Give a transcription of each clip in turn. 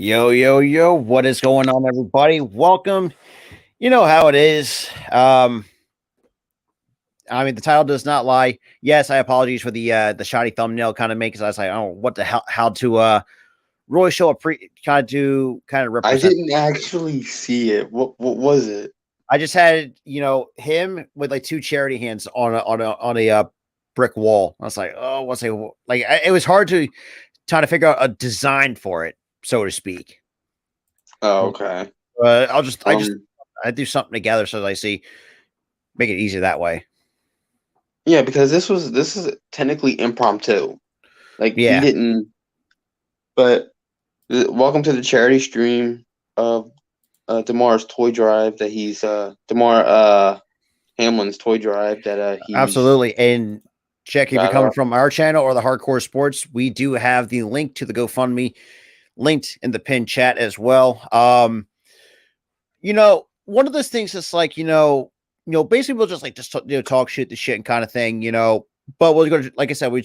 Yo, yo, yo, what is going on, everybody? Welcome. You know how it is. I mean, the title does not lie. Yes, I apologize for the shoddy thumbnail kind of makes. I was like, oh, what the hell? How to really show a kind of I represent. didn't actually see it. What was it? I just had him with like two charity hands on a brick wall. I was like, oh, what's it like? It was hard to try to figure out a design for it, so to speak. Oh, okay. I do something together so that I see, make it easier that way. Yeah, because this is technically impromptu. Like Yeah. he didn't. But welcome to the charity stream of Damar's toy drive that he's Damar Hamlin's toy drive that he's absolutely. And check if you're coming from our channel or the Hardcore Sports, we do have the link to the GoFundMe linked in the pinned chat as well. One of those things that's like, basically we'll just talk shit to shit and kind of thing, but we're going to, like I said, we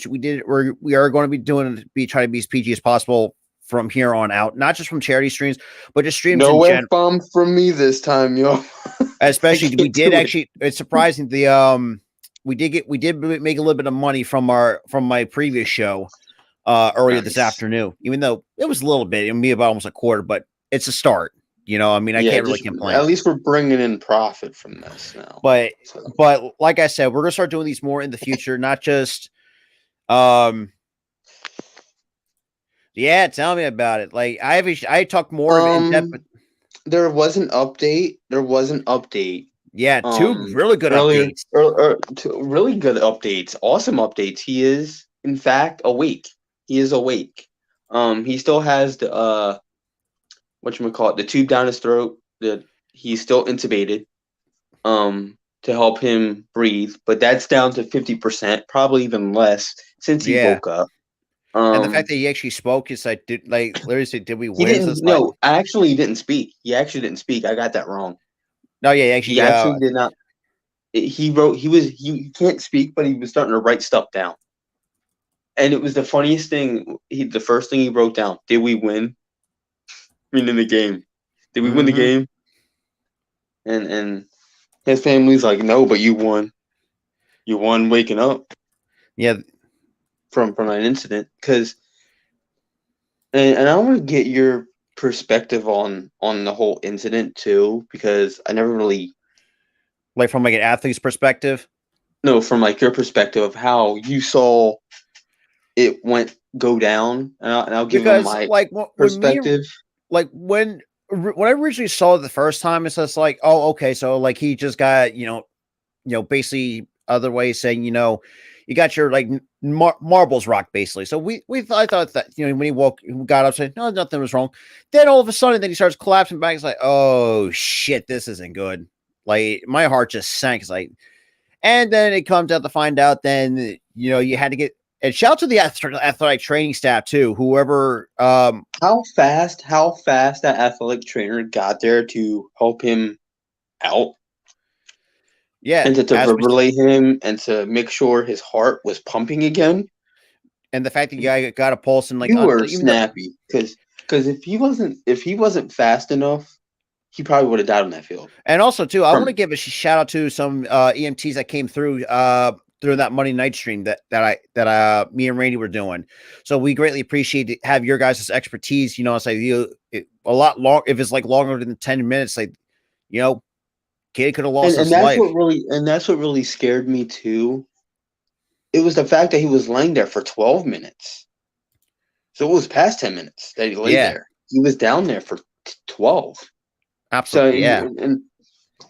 are going to be trying to be as PG as possible from here on out, not just from charity streams, but just streams. No F-bomb from me this time, yo. Especially we did actually, it's surprising we did make a little bit of money from my previous show earlier this afternoon, even though it was a little bit, it may be about almost a quarter, but it's a start. I mean, I can't really complain. At least we're bringing in profit from this now. But like I said, we're gonna start doing these more in the future, not just yeah, tell me about it. Like I talk more in depth. There was an update. Yeah, two really good updates. Two really good updates. Awesome updates. He is, in fact, awake. He is awake. He still has the the tube down his throat. He's still intubated. To help him breathe, but that's down to 50%, probably even less since he woke up. And the fact that he actually spoke is like, literally said, did we win? Actually, he didn't speak. I got that wrong. No, yeah, he actually did not. He wrote. He can't speak, but he was starting to write stuff down. And it was the funniest thing. The first thing he wrote down: "Did we win? Meaning the game. Did we win the game?" And his family's like, "No, but you won. You won waking up." Yeah. From an incident, because and I want to get your perspective on the whole incident too, because I never really from an athlete's perspective. No, from your perspective of how you saw it go down, and I'll give you my perspective. When I originally saw it the first time, it's just like, oh, okay, so he just got basically other ways saying you got your marbles rock basically. So I thought that when he got up, said no, nothing was wrong. Then all of a sudden, then he starts collapsing back. It's like, oh shit, this isn't good. Like my heart just sank. It's like, and then it comes out to find out. Then you had to get and shout out to the athletic training staff too. Whoever, how fast that athletic trainer got there to help him out. Yeah, and to relay him and to make sure his heart was pumping again, and the fact that the guy got a pulse and you were snappy because if he wasn't fast enough, he probably would have died on that field. And also too, I want to give a shout out to some EMTs that came through that Monday night stream that me and Randy were doing. So we greatly appreciate have your guys' expertise. It's like a lot long. If it's longer than 10 minutes, kid could have lost his life. That's what really scared me too. It was the fact that he was laying there for 12 minutes. So it was past 10 minutes that he lay there. He was down there for 12. Absolutely, so,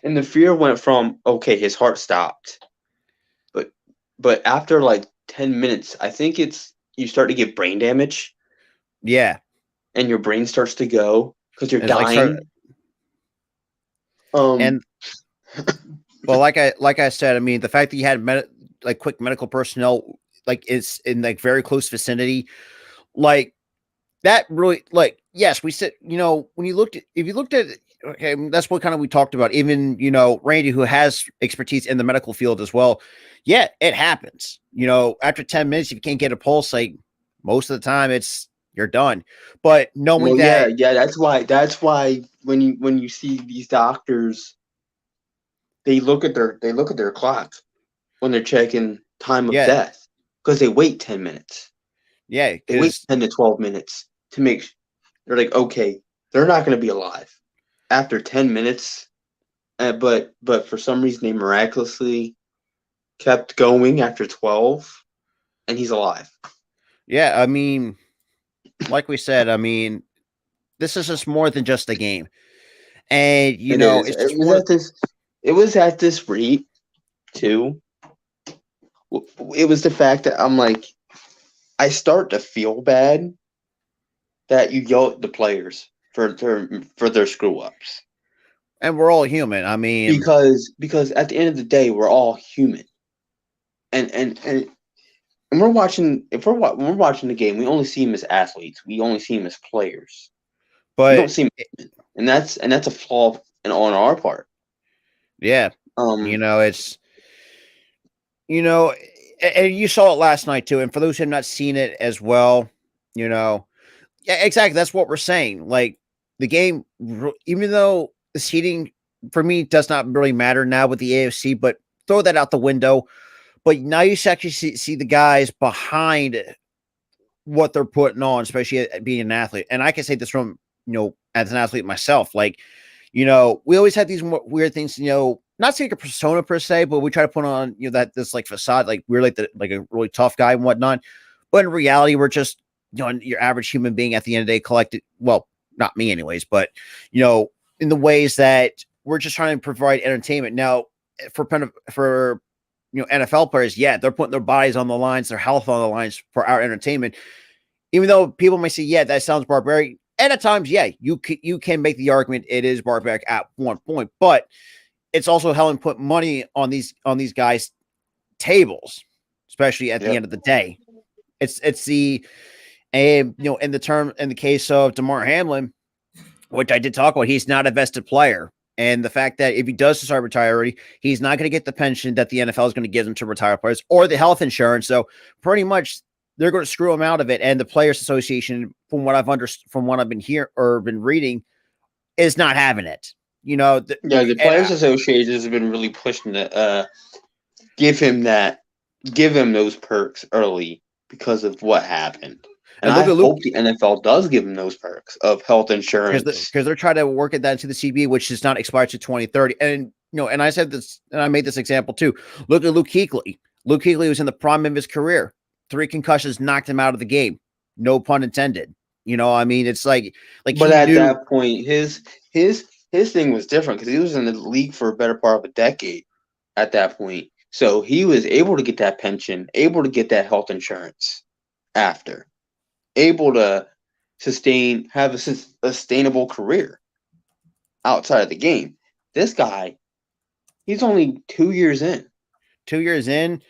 and the fear went from, okay, his heart stopped. But after 10 minutes, I think you start to get brain damage. Yeah. and your brain starts to go because you're It's like start dying. Um, and well, like I said, I mean, the fact that you had like quick medical personnel like is in like very close vicinity, like that really like yes, we said when you looked at if you looked at okay, that's what kind of we talked about. Even Randy, who has expertise in the medical field as well. Yeah, it happens. After 10 minutes, if you can't get a pulse, like most of the time, you're done. But knowing well, yeah, that, yeah. That's why when you see these doctors, they look at their clock when they're checking time of yeah, death because they wait 10 minutes. yeah, They wait because 10 to 12 minutes to make. They're like, okay, they're not going to be alive after 10 minutes. But for some reason they miraculously kept going after 12, and he's alive. yeah, I mean, like we said, I mean, this is just more than just a game, and It is. it's It just was more. at this. It was at this rate too. It was the fact that I'm like, I start to feel bad that you yell at the players for their screw ups And we're all human. I mean, because at the end of the day we're all human, and we're watching when we're watching the game, we only see them as athletes, we only see them as players, we don't but see them as human. And that's a flaw on our part. yeah, um it's and you saw it last night too. And for those who have not seen it as well, yeah, exactly. That's what we're saying. Like the game, even though the seating for me does not really matter now with the AFC, but throw that out the window. But now you actually see the guys behind what they're putting on, especially being an athlete. And I can say this from, as an athlete myself, like, we always had these weird things, not saying a persona per se, but we try to put on, that this like facade, like we're like like a really tough guy and whatnot. But in reality, we're just, your average human being at the end of the day collected. Well, not me anyways, but, in the ways that we're just trying to provide entertainment. Now, for NFL players, yeah, they're putting their bodies on the lines, their health on the lines for our entertainment. Even though people may say, yeah, that sounds barbaric. And at times, yeah, you can make the argument it is barbaric at one point, but it's also helping put money on these guys' tables, especially at the Yep. end of the day. It's the and in the case of Damar Hamlin, which I did talk about, he's not a vested player. And the fact that if he does decide to retire already, he's not going to get the pension that the NFL is going to give him to retire players or the health insurance. So pretty much they're going to screw him out of it. And the Players Association, from what I've been hearing or been reading, is not having it. Yeah, the And players association has been really pushing to give him that give him those perks early because of what happened. And I look at Luke, hope the NFL does give him those perks of health insurance. because they're trying to work that into the CBA, which does not expire to 2030. And and I said this, and I made this example too. Look at Luke Kuechly. Luke Kuechly was in the prime of his career. 3 concussions knocked him out of the game. No pun intended. I mean, it's like But he at knew. that point, his thing was different because he was in the league for a better part of a decade at that point. So he was able to get that pension, able to get that health insurance after, able to have a sustainable career outside of the game. This guy, he's only 2 years in. 2 years in,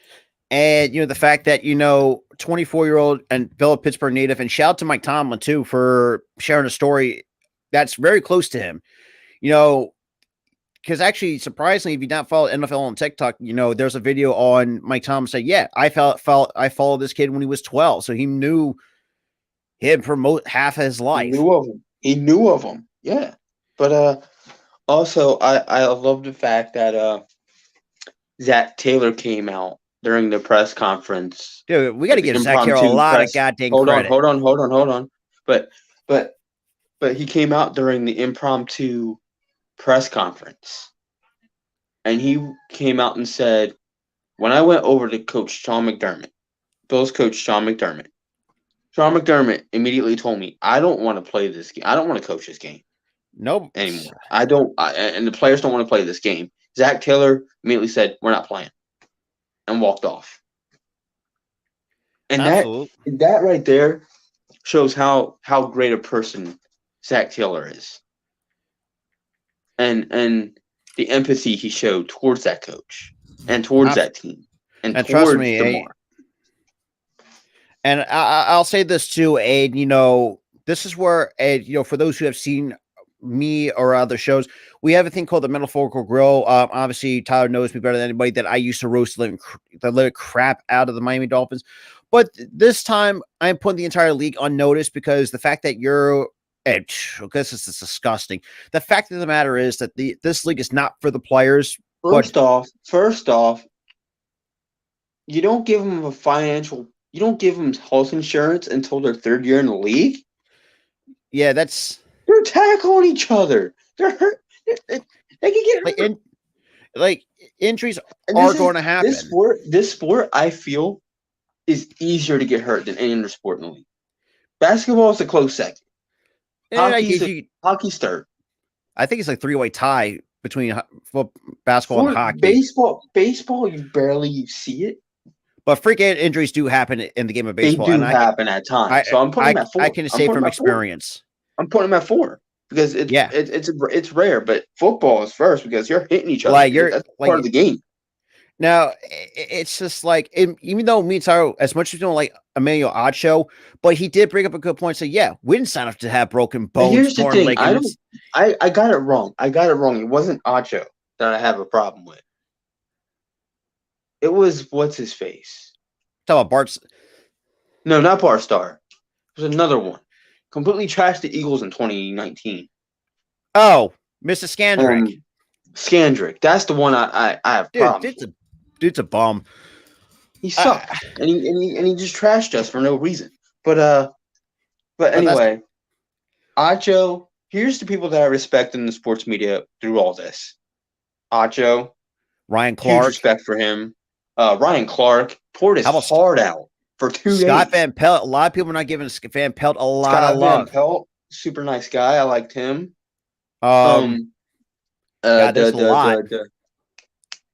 and the fact that 24-year-old and fellow Pittsburgh native, and shout out to Mike Tomlin too for sharing a story that's very close to him. Because actually, surprisingly, if you don't follow NFL on TikTok, there's a video on Mike Tomlin saying, "Yeah, I followed this kid when he was 12, so he knew him for half of his He life." knew of him. He knew of him. Yeah. But also I love the fact that Zach Taylor came out during the press conference, Dude, we got like to the give Zach Taylor a impromptu lot of press. goddamn Hold on, credit. hold on, hold on, hold on. But but but he came out during the impromptu press conference, and he came out and said, when I went over to Coach Sean McDermott, Bills coach Sean McDermott immediately told me, I don't want to play this game. I don't want to coach this game Nope. anymore. And the players don't want to play this game. Zach Taylor immediately said, we're not playing, and walked off. And that Absolutely. that right there, shows how great a person Zach Taylor is, and the empathy he showed towards that coach and towards that team and trust towards me, Damar. And I'll say this too, Aid. This is where, Aid, for those who have seen me or other shows, we have a thing called the Metaphorical Grill. Obviously, Tyler knows me better than anybody that I used to roast the living crap out of the Miami Dolphins. But this time, I'm putting the entire league on notice because the fact that you're this is disgusting. The fact of the matter is that this league is not for the players. First off, you don't give them you don't give them health insurance until their third year in the league. Yeah, they're tackling each other. They're hurt. They can get hurt. Injuries are going to happen. This sport, I feel, is easier to get hurt than any other sport in the league. Basketball is a close second. Hockey's third. I think it's like 3-way tie between basketball and hockey. Baseball, you barely see it. But freak injuries do happen in the game of baseball. They do happen at times. So I'm putting them at 4. I can say from experience. I'm putting them at 4 because it's rare. But football is first because you're hitting each other. That's part of the game. Now, it's just like, even though me and Tyro, as much as we don't like Emmanuel Ocho, but he did bring up a good point. So, yeah, we didn't sign up to have broken bones. Here's the thing. I got it wrong. It wasn't Ocho that I have a problem with. It was what's his face? Talk about Bart's. No, not Bart Starr. It was another one. Completely trashed the Eagles in 2019. Oh, Mr. Skandrick. Skandrick. That's the one I have problems with. Dude's a bum. He sucked, and he just trashed us for no reason. But anyway, Acho. Here's the people that I respect in the sports media through all this. Acho, Ryan Clark. Huge respect for him. Ryan Clark poured his heart out for 2 days. Scott Van Pelt. A lot of people are not giving Van Pelt a lot of love. Van Pelt, super nice guy. I liked him. There's a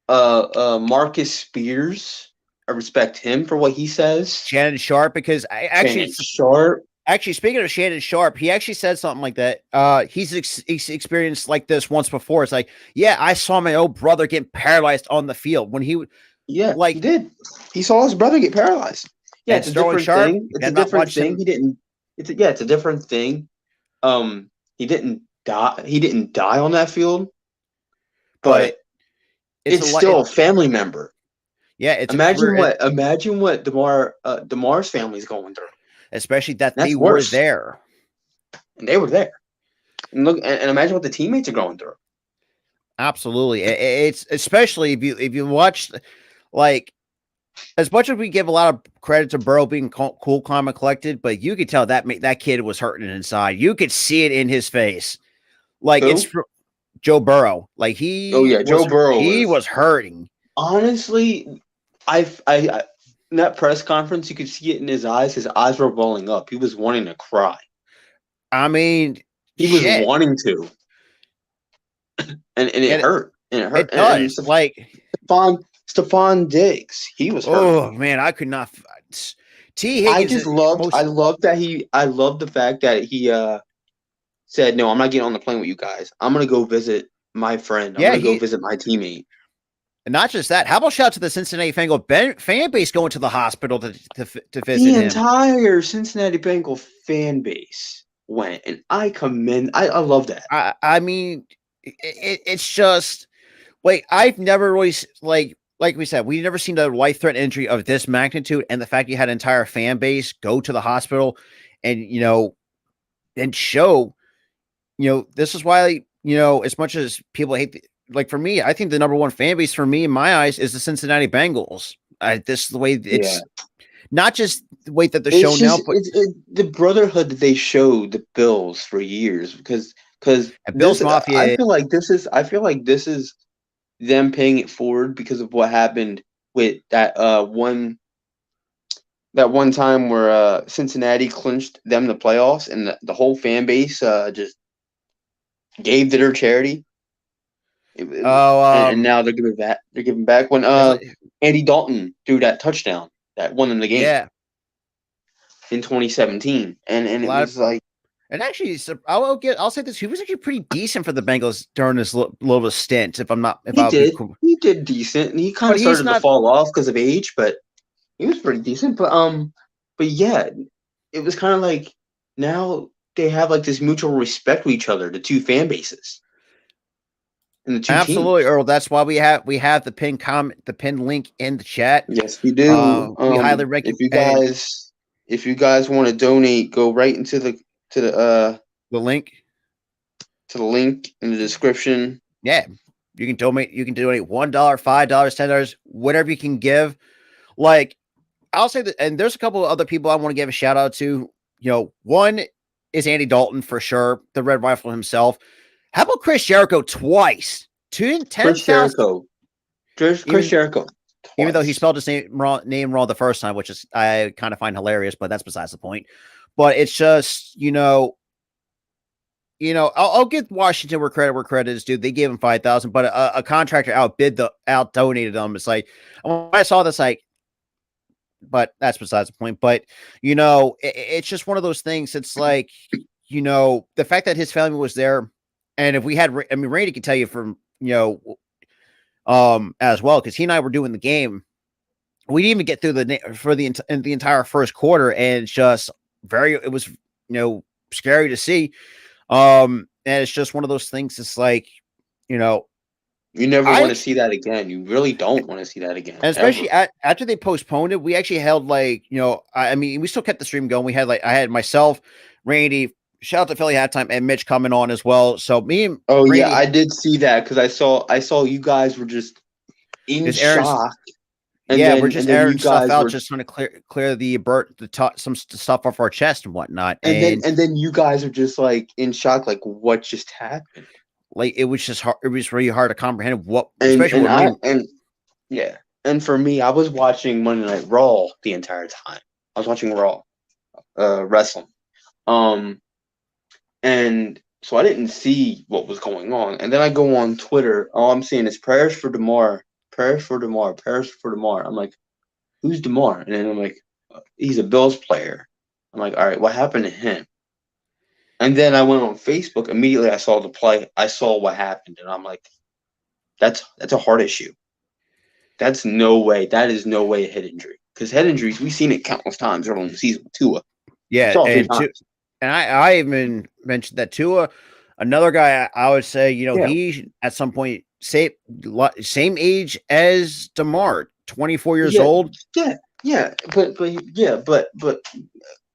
lot. Marcus Spears. I respect him for what he says. Shannon Sharp, because Actually, speaking of Shannon Sharp, he actually said something like that. He's experienced like this once before. It's like, yeah, I saw my old brother get paralyzed on the field when he. Yeah, like he did. He saw his brother get paralyzed. Yeah, it's a different thing. It's a different thing. He didn't. It's a different thing. He didn't die. He didn't die on that field, but it's still a family member. Yeah, it's imagine what Damar's family's going through. Especially that they were there. And they were there. And look, and imagine what the teammates are going through. Absolutely. It's especially if you watch, like, as much as we give a lot of credit to Burrow being cool, calm, and collected, but you could tell that kid was hurting inside. You could see it in his face. Like, it's Joe Burrow. Like, Joe Burrow. He was hurting. Honestly, in that press conference, you could see it in his eyes. His eyes were welling up. He was wanting to cry. I mean, he was wanting to, and it hurt. And it hurt. It does. And like Stephon Diggs, he was hurt. Oh man, I could not. T. Higgins. I love the fact that he said, "No, I'm not getting on the plane with you guys. I'm gonna go visit my friend. I'm gonna go visit my teammate." And not just that. How about shout out to the Cincinnati Bengal fan base going to the hospital to visit him? The entire Cincinnati Bengal fan base went, and I commend. I love that. I mean, it's just like I've never really like we said, we've never seen a life-threatening injury of this magnitude, and the fact you had an entire fan base go to the hospital and and show, this is why as much as people hate. Like for me, I think the number one fan base for me in my eyes is the Cincinnati Bengals. This is the way it's not just the way that they're shown now, but the brotherhood that they showed the Bills for years because Bills Mafia. I feel like this is them paying it forward because of what happened with that one time where Cincinnati clinched them the playoffs and the whole fan base just gave to their charity. And now they're giving back. They're giving back when Andy Dalton threw that touchdown that won them the game. Yeah. in 2017, and A it lot of, was like and actually, I'll say this: he was actually pretty decent for the Bengals during this little stint. If I'm not, if I'll be cool, he did decent, and he kind but of he's started to not. fall off because of age, but he was pretty decent. But yeah, it was kind of like now they have like this mutual respect for each other, the two fan bases and the two Absolutely, teams. Earl. That's why we have the pinned comment, the pinned link in the chat. Yes, we do. We highly recommend, and If you guys want to donate, go right into to the uh the link. to the link in the description. Yeah, you can donate. You can donate $1, $5, $10, whatever you can give. Like I'll say that, and there's a couple of other people I want to give a shout out to. One is Andy Dalton for sure, the Red Rifle himself. How about Chris Jericho twice? Chris 10,000. Jericho. Chris Even Jericho. even though he Twice. spelled his name wrong the first time, which is I kind of find hilarious, but that's besides the point. But it's just I'll give Washington where credit is due. They gave him 5,000, but a contractor out donated them. It's like when I saw this, like, but that's besides the point. But it's just one of those things. It's like the fact that his family was there, and if we had, I mean, Randy can tell you from as well because he and I were doing the game. We didn't even get through the entire first quarter, and it's just it was scary to see. And it's just one of those things. It's like, You never want I to see that again. You really don't want to see that again. and especially Ever. after they postponed it, we actually held like, I mean, we still kept the stream going. We had like I had myself, Randy, shout out to Philly Halftime, and Mitch coming on as well. So me and Oh yeah, Randy, I did see that because I saw you guys were just in just Aaron's, shock, yeah, we're and just then you airing stuff guys out, were just trying to clear the top some stuff off our chest and whatnot. and then you guys are just like in shock, like what just happened? Like it was just hard. It was really hard to comprehend what, And especially and with me. I and yeah, and for me, I was watching Monday Night Raw the entire time. I was watching Raw, wrestling. Um, and so I didn't see what was going on. And then I go on Twitter. All I'm seeing is prayers for Damar, prayers for Damar, prayers for Damar. I'm like, who's Damar? And then I'm like, he's a Bills player. I'm like, all right, what happened to him? And then I went on Facebook. Immediately, I saw the play. I saw what happened, and I'm like, that's a heart issue. That's no way. That is no way a head injury. Because head injuries, we've seen it countless times early in the season with Tua. Yeah, Saw it 3 times. And I even mentioned that Tua, another guy I would say, Yeah. he at some point same age as Damar, 24 years Yeah, old. but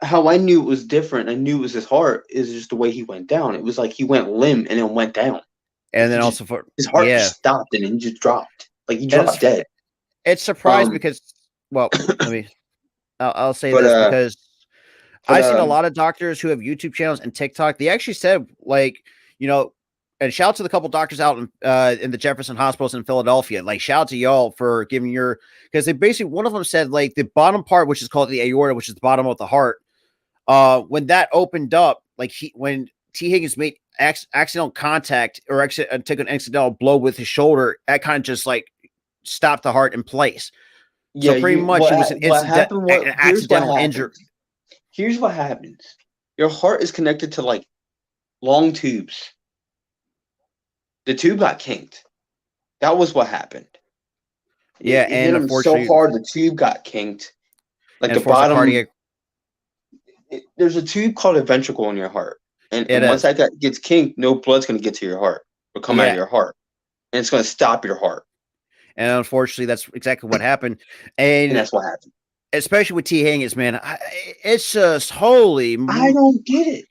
how I knew it was different, I knew it was his heart, is just the way he went down. It was like he went limp and then went down. And then Just, also his heart just stopped and then he just dropped. Like he dropped dead. It's surprised because, well, I'll say But this because but I've seen a lot of doctors who have YouTube channels and TikTok. They actually said, like, and shout out to the couple doctors out in the Jefferson hospitals in Philadelphia. Like, shout out to y'all for giving because they basically, one of them said, like, the bottom part, which is called the aorta, which is the bottom of the heart, when that opened up, like when T. Higgins made accidental contact or took an accidental blow with his shoulder, that kind of just like stopped the heart in place. yeah, So pretty much it was an accidental injury. Here's what happens. Your heart is connected to like long tubes. The tube got kinked. That was what happened. Yeah, it and hit him so hard the tube got kinked. Like the bottom. There's a tube called a ventricle in your heart, and once that gets kinked, no blood's going to get to your heart or come out of your heart, and it's going to stop your heart. And unfortunately, that's exactly what happened. And that's what happened. Especially with T. Higgins, man. It's just holy. I don't get it.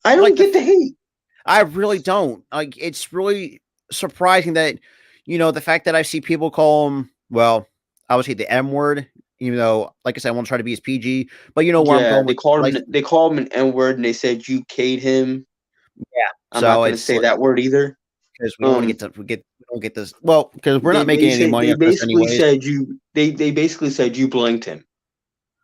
I don't get the hate. I really don't. Like, it's really surprising that, the fact that I see people call him, well, obviously the M word, even though, like I said, I want to try to be as PG, but where I'm going with, they called him an N word and they said you K'd him. Yeah. I'm not going to say that word either. Because we don't want to we don't get this. Well, because we're not making any money. They basically said they basically said you blanked him.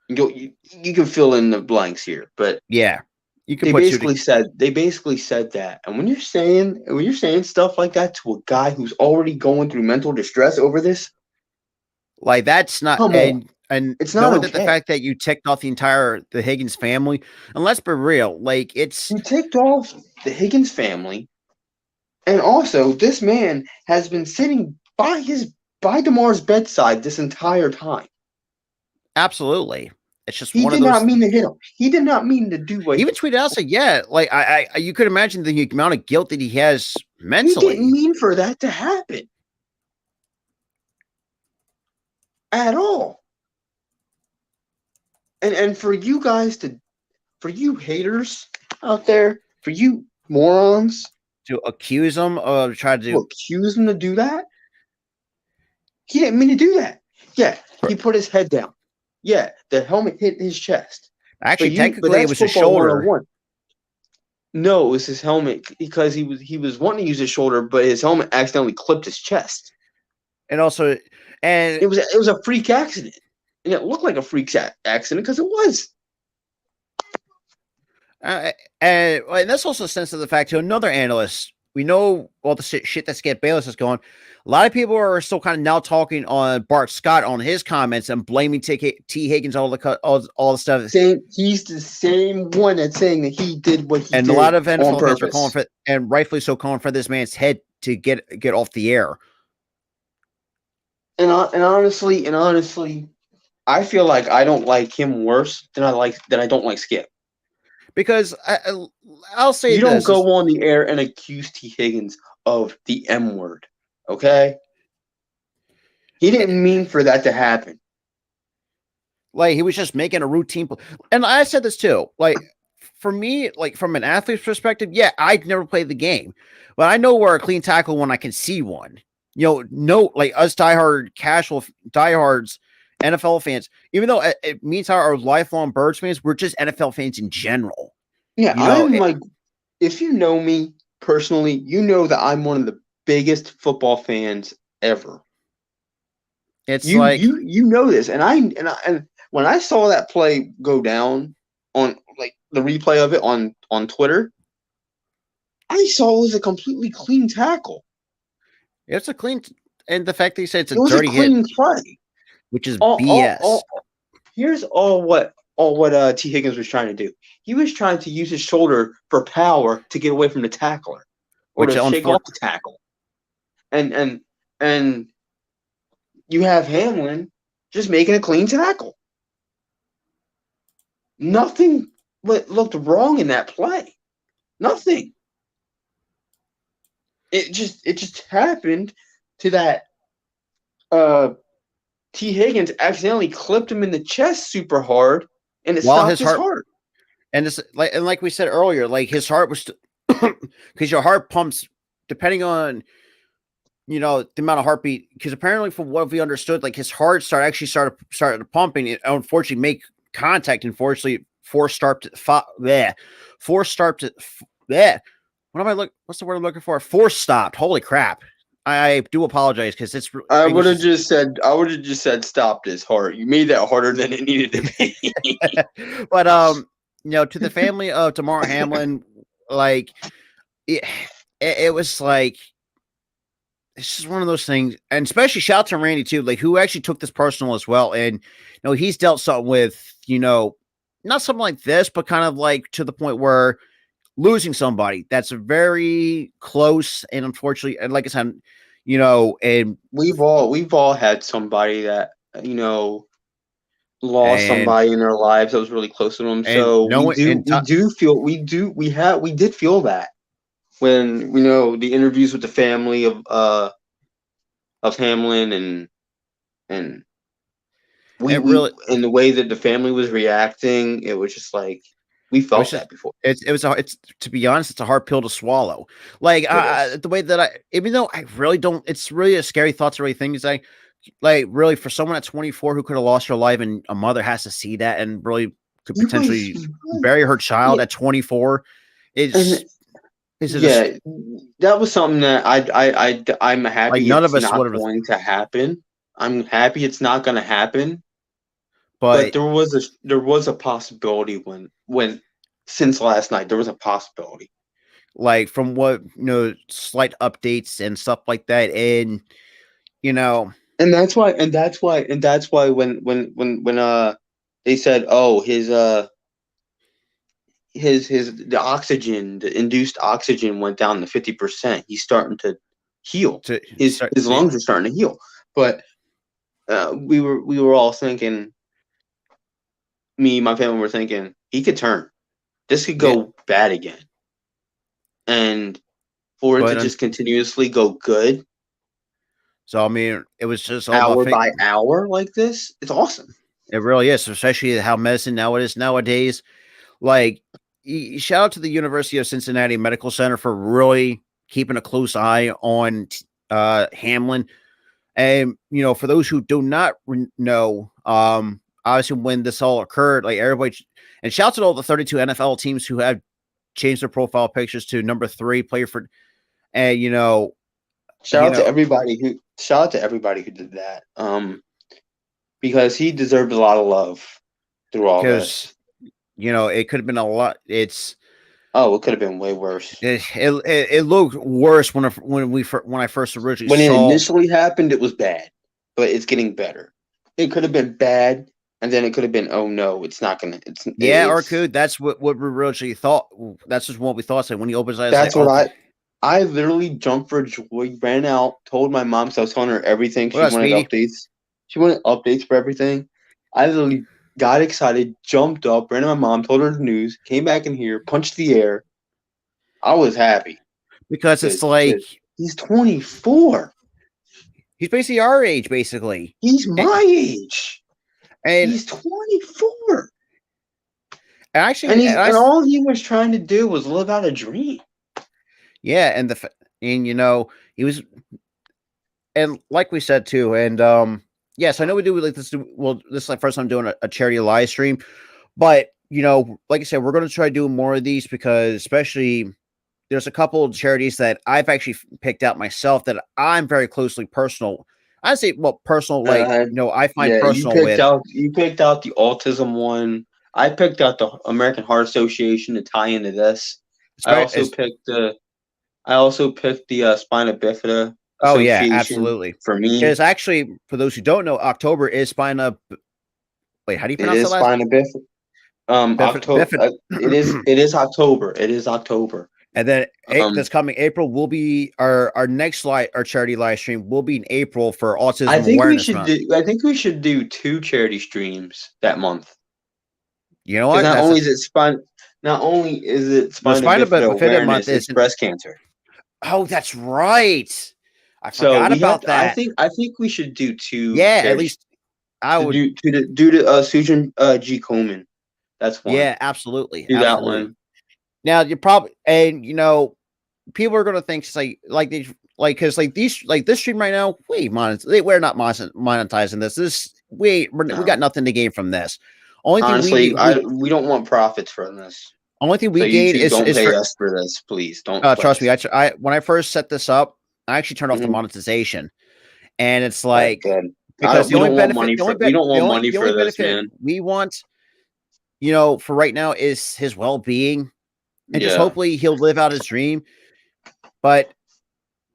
You can fill in the blanks here, but yeah, you can. They basically said that, and when you're saying stuff like that to a guy who's already going through mental distress over this, like that's not. And It's not knowing that the okay. fact that you ticked off the Higgins family, and let's be real, like it's You ticked off the Higgins family, and also this man has been sitting by Damar's bedside this entire time. absolutely. It's just He one of did not those. mean to hit him. He did not mean to do what Even tweeted out said, "Yeah, like you could imagine the amount of guilt that he has he didn't mentally." mean for that to happen at all. And for you guys for you haters out there, for you morons To accuse him of trying to who accuse him to do that, he didn't mean to do that. Yeah, he put his head down. Yeah, the helmet hit his chest. actually, But technically, it that's was his football shoulder. 101. No, it was his helmet because he was wanting to use his shoulder, but his helmet accidentally clipped his chest. And also, and It was a freak accident, and it looked like a freak accident because it was. and that's also a sense of the fact to another analyst. We know all the shit that Skip Bayless is going. A lot of people are still kind of now talking on Bart Scott on his comments and blaming T. Higgins all the stuff. He's the same one that's saying that he did what he And did a lot of on NFL fans are purpose. calling for, and rightfully so, calling for this man's head to get off the air. And honestly, I feel like I don't like him worse than I don't like Skip. Because I'll say you this: don't go on the air and accuse T. Higgins of the M word, okay? He didn't mean for that to happen. Like he was just making a routine, and I said this too. Like for me, like from an athlete's perspective, yeah, I've never played the game, but I know where a clean tackle when I can see one. No, like us diehards, NFL fans, even though it means our lifelong Birds fans, we're just NFL fans in general. Yeah, if you know me personally, you know that I'm one of the biggest football fans ever. It's you know this, and when I saw that play go down on like the replay of it on Twitter, I saw it was a completely clean tackle. It's a clean, and the fact that he said it's a dirty clean play, which is BS. Here's what T. Higgins was trying to do. He was trying to use his shoulder for power to get away from the tackler or to shake off the tackle. And you have Hamlin just making a clean tackle. Nothing looked wrong in that play. Nothing. It just happened to that T. Higgins accidentally clipped him in the chest super hard, and it stopped his heart. And it's like we said earlier, like his heart was because your heart pumps depending on the amount of heartbeat. Because apparently, from what we understood, like his heart started pumping. It unfortunately make contact. Unfortunately, force start to. What's the word I'm looking for? Force stopped. Holy crap! I do apologize because it's. I would have just said stopped his heart. You made that harder than it needed to be. But to the family of Damar Hamlin, like it was like it's just one of those things, and especially shout out to Randy too, like who actually took this personal as well, and he's dealt something with not something like this, but kind of like to the point where losing somebody that's very close, and unfortunately, and like I said, and we've all had somebody that lost somebody in their lives that was really close to them. So we did feel that when the interviews with the family of Hamlin and the way that the family was reacting, it was just like we felt that before. It's to be honest, it's a hard pill to swallow. Like the way that even though I really don't, it's really a scary thought to really think is like really for someone at 24 who could have lost her life and a mother has to see that and really could potentially bury her child at 24. That was something that I'm happy like none of us not going to happen. I'm happy it's not going to happen. But there was a possibility when since last night there was a possibility. Like from what slight updates and stuff like that, and And that's why when they said, oh, the oxygen, the induced oxygen went down to 50%. He's starting to heal. To start, His lungs are starting to heal. But we were all thinking, me, my family were thinking, he could turn. This could yeah, go bad again. And for it to but just continuously go good, so I mean, it was just all about hour by hour like this, it's awesome. it really is, especially how medicine nowadays. Like, shout out to the University of Cincinnati Medical Center for really keeping a close eye on Hamlin. And for those who do not know, obviously when this all occurred, like everybody, and shout out to all the 32 NFL teams who have changed their profile pictures to number 3 player for, and Shout out to everybody who did that. Because he deserved a lot of love through all because this. it could have been a lot. It could have been way worse. it looked worse when I first originally When it saw. initially happened, it was bad, but it's getting better. It could have been bad, and then it could have been, oh no, it's not gonna. Or could that's what we originally thought. That's just what we thought. So when he opens his eyes, That's like, what okay, I literally jumped for joy, ran out, told my mom, so I was telling her everything. what She up, wanted Speedy? updates. She wanted updates for everything. I literally got excited, jumped up, ran to my mom, told her the news, came back in here, punched the air. I was happy Because it's like he's 24. he's basically our age, basically. He's my age. And He's 24. actually, And all he was trying to do was live out a dream. yeah, and he was, and like we said too, and yes, I know we do like this. Well, this is the first time doing a charity live stream, but like I said, we're going to try doing more of these because, especially, there's a couple of charities that I've actually picked out myself that I'm very closely personal. I say, well, personal, like I find personal with. You picked out the autism one. I picked out the American Heart Association to tie into this. I also picked the Spina Bifida Oh yeah, Association absolutely. for me. Because actually, for those who don't know, October is Spina. Wait, how do you pronounce that last? Spina Bifida. October. It is October. It is October. And then this coming April will be our next our charity live stream will be in April for Autism Awareness Month. I think we should do 2 charity streams that month. You know what? Not only is it Spina Bifida Awareness, it's breast cancer. Oh, that's right. I forgot about that. I think we should do 2. Yeah, at least I would do to Susan G. Komen. That's one. Yeah, absolutely. Do that one. Now you're probably people are gonna think because this stream right now, we're not monetizing this. We got nothing to gain from this. Honestly, we don't want profits from this. Only thing we gain is don't pay us for this, please. Don't trust me. I when I first set this up, I actually turned off the monetization, and it's like because the only benefit we don't want money for this, man. We want for right now is his well-being. And just hopefully he'll live out his dream. But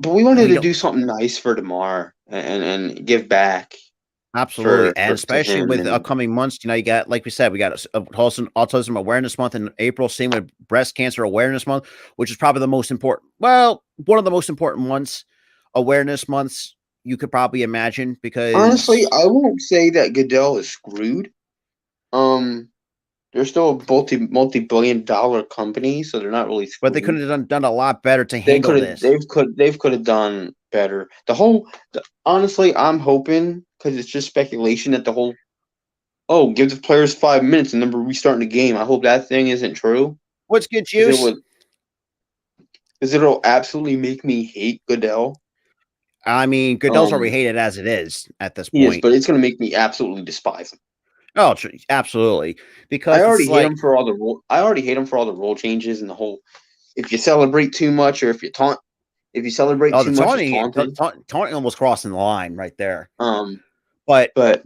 we wanted to do something nice for Damar and give back. Absolutely. And especially with upcoming months, you got, like we said, we got Autism Awareness Month in April, same with Breast Cancer Awareness Month, which is probably the most important, one of the most important awareness months you could probably imagine. Because honestly, I won't say that Goodell is screwed. They're still a multi-billion-dollar company, so they're not really screwed. But they could have done a lot better to handle this. They could have done better. Honestly, I'm hoping, because it's just speculation, that the whole give the players 5 minutes and then we're restarting the game. I hope that thing isn't true. What's good, Juice? Because it'll absolutely make me hate Goodell. I mean, Goodell's already hated as it is at this point. Yes, but it's going to make me absolutely despise him. Oh, absolutely! Because I already hate him for all the rule changes and the whole. If you celebrate too much, or if you celebrate too much, taunting almost crossing the line right there. But if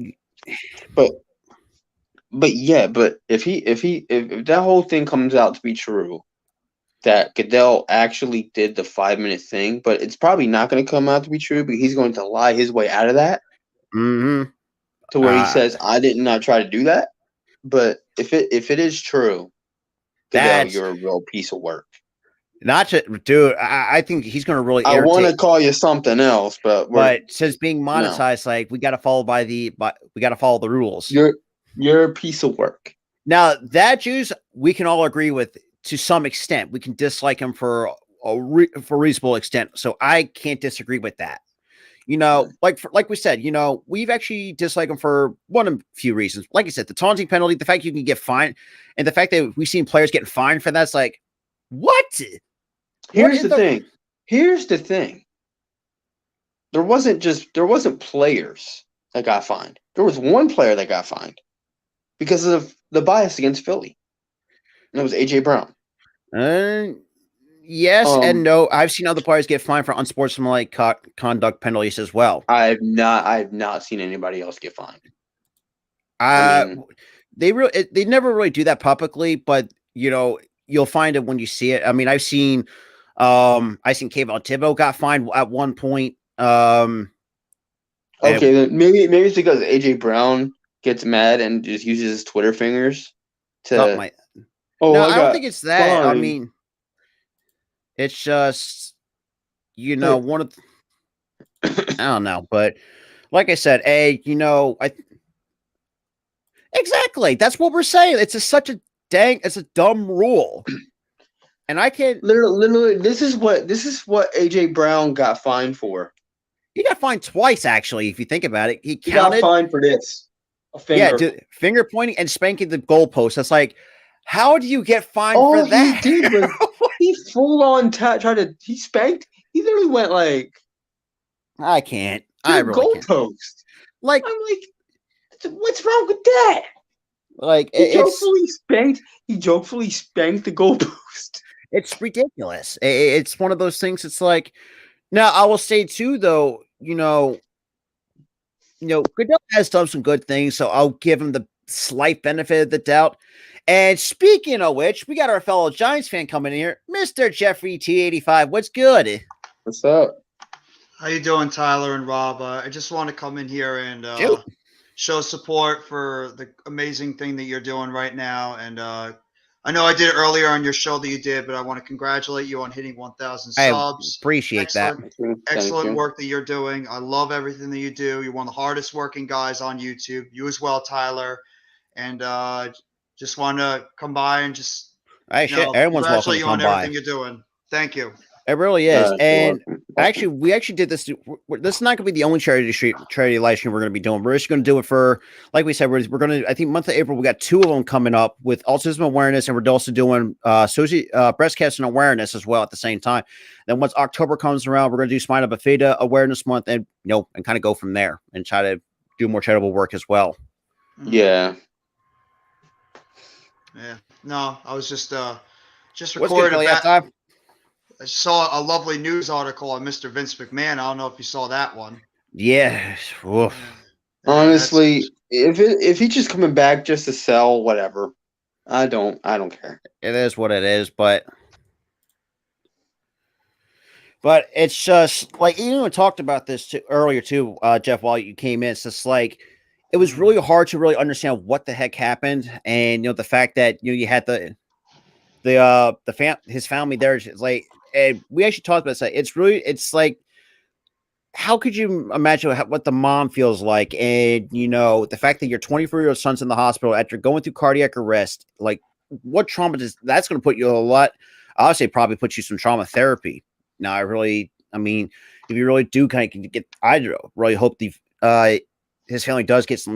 that whole thing comes out to be true, that Goodell actually did the 5-minute thing, but it's probably not going to come out to be true because he's going to lie his way out of that. Mm-hmm. to where he says, "I did not try to do that." But if it is true, Goodell, That's you're a real piece of work. not to, dude. I think he's going to really I want to irritate. call you something else, but Since being no. monetized, like we got to follow we got to follow the rules. You're a piece of work. Now that Jews, we can all agree with to some extent. We can dislike him for for reasonable extent. So I can't disagree with that. Like we said, we've actually disliked him for one of few reasons. Like I said, the taunting penalty, the fact you can get fined, and the fact that we've seen players getting fined for that's like, what? Here's the thing. Here's the thing. There wasn't players that got fined. There was one player that got fined because of the bias against Philly. And it was AJ Brown. Yes and no. I've seen other players get fined for unsportsmanlike conduct penalties as well. I've not seen anybody else get fined. They never really do that publicly, but you'll find it when you see it. I mean, I've seen Kayvon Thibodeau got fined at one point. Okay, then maybe it's because AJ Brown gets mad and just uses his Twitter fingers to. I don't think it's that. Fine. I mean, it's just one of. I don't know, but like I said, exactly. That's what we're saying. It's such a dumb rule. And I can't literally. This is what AJ Brown got fined for. He got fined twice, actually. If you think about it, he got fined for this. Finger pointing and spanking the goalpost. That's like, how do you get fined for that? He did was he full on tried to. He spanked. He literally went like, I can't. I really goalpost. Can't. Like, I'm like, what's wrong with that? Like, he jokefully spanked the goalpost. It's ridiculous. It's one of those things. It's like, now I will say too, though, Goodell has done some good things, so I'll give him the slight benefit of the doubt. And speaking of which, we got our fellow Giants fan coming in here, Mr. Jeffrey T85. What's good? What's up? How you doing, Tyler and Rob? I just want to come in here and show support for the amazing thing that you're doing right now. And I know I did it earlier on your show that you did, but I want to congratulate you on hitting 1,000 subs. I appreciate that. Excellent work that you're doing. I love everything that you do. You're one of the hardest working guys on YouTube. You as well, Tyler. And just want to come by and just everyone's welcome to come on by. Everything you're doing. Thank you. It really is. And actually, we actually did this. This is not going to be the only charity live stream we're going to be doing. We're just going to do it for, like we said, we're going to, I think month of April, we got 2 of them coming up with autism awareness. And we're also doing breast cancer awareness as well at the same time. Then once October comes around, we're going to do spina bifida awareness month and, and kind of go from there and try to do more charitable work as well. Yeah. Yeah. No, I was just recording that. I saw a lovely news article on Mr. Vince McMahon. I don't know if you saw that one. Yeah. Honestly, if he's just coming back just to sell, whatever. I don't care. It is what it is, but it's just like we talked about this earlier too, Jeff, while you came in. It's just like it was really hard to really understand what the heck happened, and the fact that you had his family there is like. And we actually talked about that. It's like, how could you imagine what the mom feels like? And, the fact that your 24-year-old son's in the hospital after going through cardiac arrest, like what trauma that's going to put you a lot. I would say probably put you some trauma therapy. Now, if you really do kind of get, I really hope his family does get some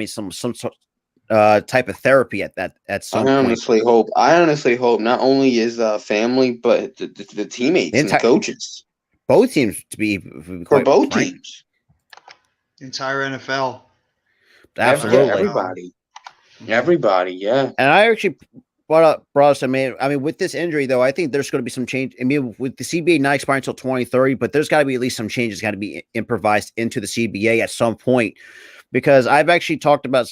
type of therapy at some point. I honestly hope not only his family, but the teammates and the coaches. Both teams to be for both teams. The entire NFL. Absolutely. Everybody, yeah. And I actually brought us, with this injury, though, I think there's going to be some change. With the CBA not expiring until 2030, but there's got to be at least some changes got to be improvised into the CBA at some point. Because I've actually talked about,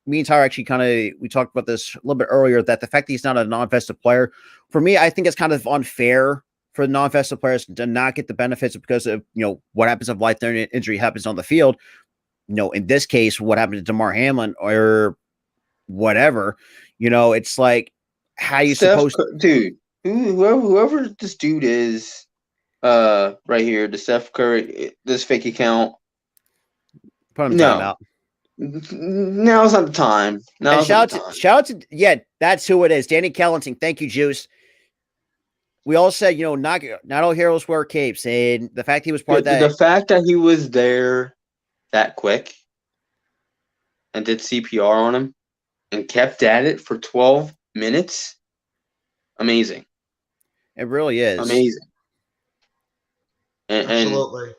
me and Tyler actually we talked about this a little bit earlier, that the fact that he's not a non-vested player, for me, I think it's kind of unfair for the non-vested players to not get the benefits because of, what happens if life-threatening injury happens on the field. in this case, what happened to Damar Hamlin or whatever, it's like, how you supposed dude, whoever this dude is, right here, the Steph Curry, this fake account. put him in timeout. Now's not the time. Shout out to, yeah, that's who it is. Danny Kellenting. Thank you, Juice. We all said, not all heroes wear capes, and the fact he was part of that. The fact that he was there that quick and did CPR on him and kept at it for 12 minutes, amazing. It really is amazing. Absolutely.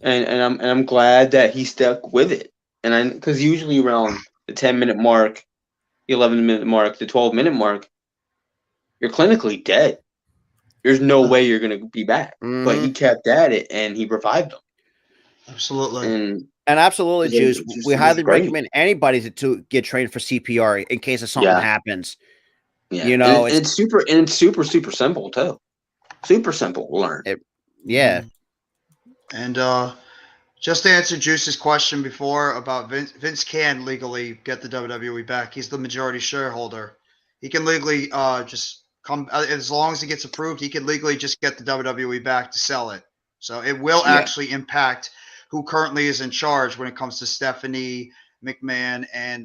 And I'm glad that he stuck with it. And because usually around the 10-minute mark, the 11-minute mark, the 12-minute mark, you're clinically dead. There's no way you're going to be back. Mm-hmm. But he kept at it, and he revived them. Absolutely. And absolutely, Juice, we highly recommend anybody to get trained for CPR in case of something happens. Yeah. It's super simple, too. Super simple to learn. And just to answer Juice's question before about Vince can legally get the WWE back. He's the majority shareholder. He can legally just come, as long as he gets approved, he can legally just get the WWE back to sell it. So it will actually impact who currently is in charge when it comes to Stephanie McMahon and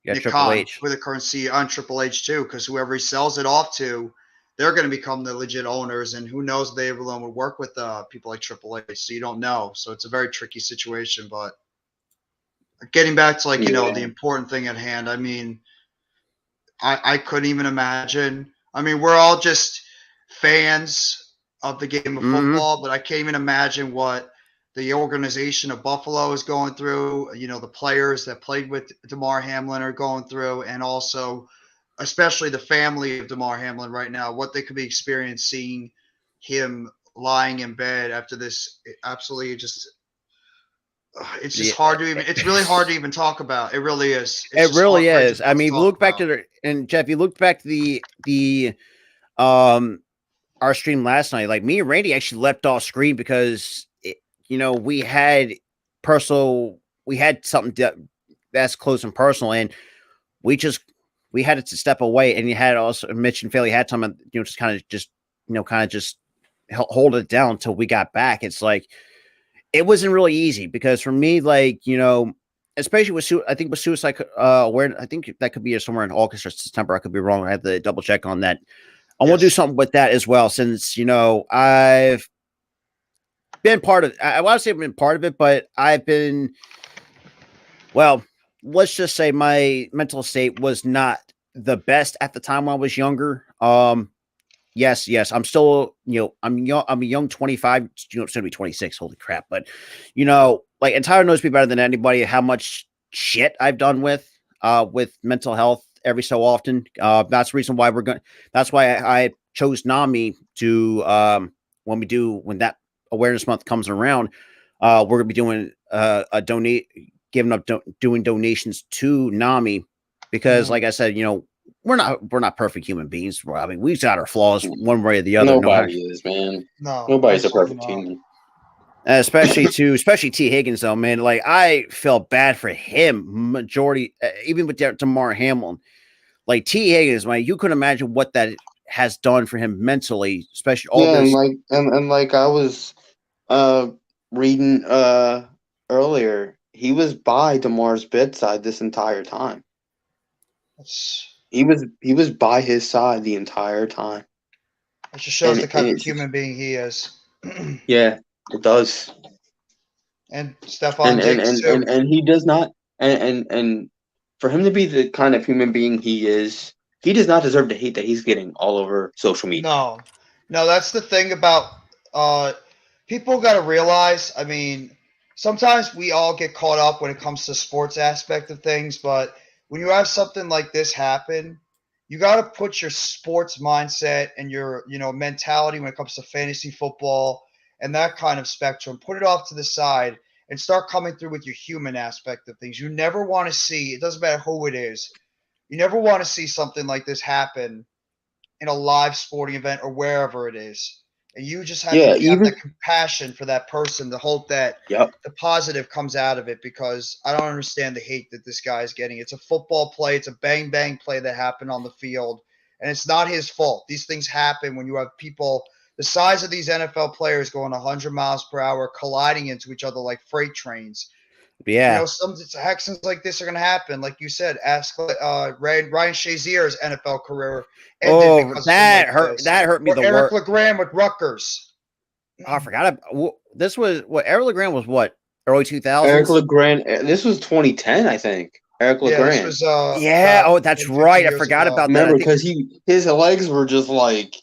Nick Triple Khan H for the current CEO on Triple H too, because whoever he sells it off to, they're going to become the legit owners, and who knows if they ever would work with people like Triple H. So you don't know. So it's a very tricky situation. But getting back to the important thing at hand. I mean, I couldn't even imagine. I mean, we're all just fans of the game of football, but I can't even imagine what the organization of Buffalo is going through. The players that played with Damar Hamlin are going through, and also especially the family of Damar Hamlin right now, what they could be experiencing him lying in bed after this. Absolutely, it's just hard to even. It's really hard to even talk about. It really is. It really is. I mean, look back to and Jeff, you looked back to the our stream last night. Like me and Randy actually left off screen because we had something that's close and personal, and we had to step away. And you had also mentioned Philly had time, just kind of just hold it down until we got back. It's like, it wasn't really easy because for me, especially with suicide awareness, I think that could be somewhere in August or September. I could be wrong. I had to double check on that. I want to do something with that as well, since I've been part of. I want to say I've been part of it, but I've been. Well, let's just say my mental state was not the best at the time when I was younger. Yes, I'm still, I'm young. I'm a young 25. It's gonna be 26. Holy crap! But and Tyler knows me better than anybody how much shit I've done with mental health every so often. That's the reason why that's why I chose NAMI to when that awareness month comes around. We're gonna be doing doing donations to NAMI because, like I said, we're not perfect human beings. I mean, we've got our flaws one way or the other. Nobody is, man. No, nobody's a perfect human. Especially T. Higgins, though, man. Like, I felt bad for him. Majority, even with Damar Hamlin, like T. Higgins, man, you couldn't imagine what that has done for him mentally, especially all this. And like I was reading earlier, he was by Damar's bedside this entire time. He was by his side the entire time. It just shows the kind of human being he is. Yeah, it does. And Stephon Diggs too. And he does not. And for him to be the kind of human being he is, he does not deserve the hate that he's getting all over social media. No, that's the thing about people got to realize. I mean, sometimes we all get caught up when it comes to sports aspect of things, but when you have something like this happen, you got to put your sports mindset and your, mentality when it comes to fantasy football and that kind of spectrum, put it off to the side and start coming through with your human aspect of things. You never want to see, it doesn't matter who it is, you never want to see something like this happen in a live sporting event or wherever it is. And you just have Yeah, to have even that compassion for that person to hope that yep. the positive comes out of it, because I don't understand the hate that this guy is getting. It's a football play. It's a bang play that happened on the field, and it's not his fault. These things happen when you have people the size of these NFL players going 100 miles per hour, colliding into each other like freight trains. Yeah. Some accidents like this are going to happen. Like you said, ask Ryan Shazier's NFL career ended Oh, because of that like hurt. this. That hurt me Or the Eric worst. LeGrand with Rutgers. Oh, I forgot. This was what Eric LeGrand was. What, early 2000s? Eric LeGrand. This was 2010, I think. Eric Yeah, this LeGrand. was Yeah. about Oh, that's 10, 15 right. I years forgot ago. about that. I Remember, think because his legs were just like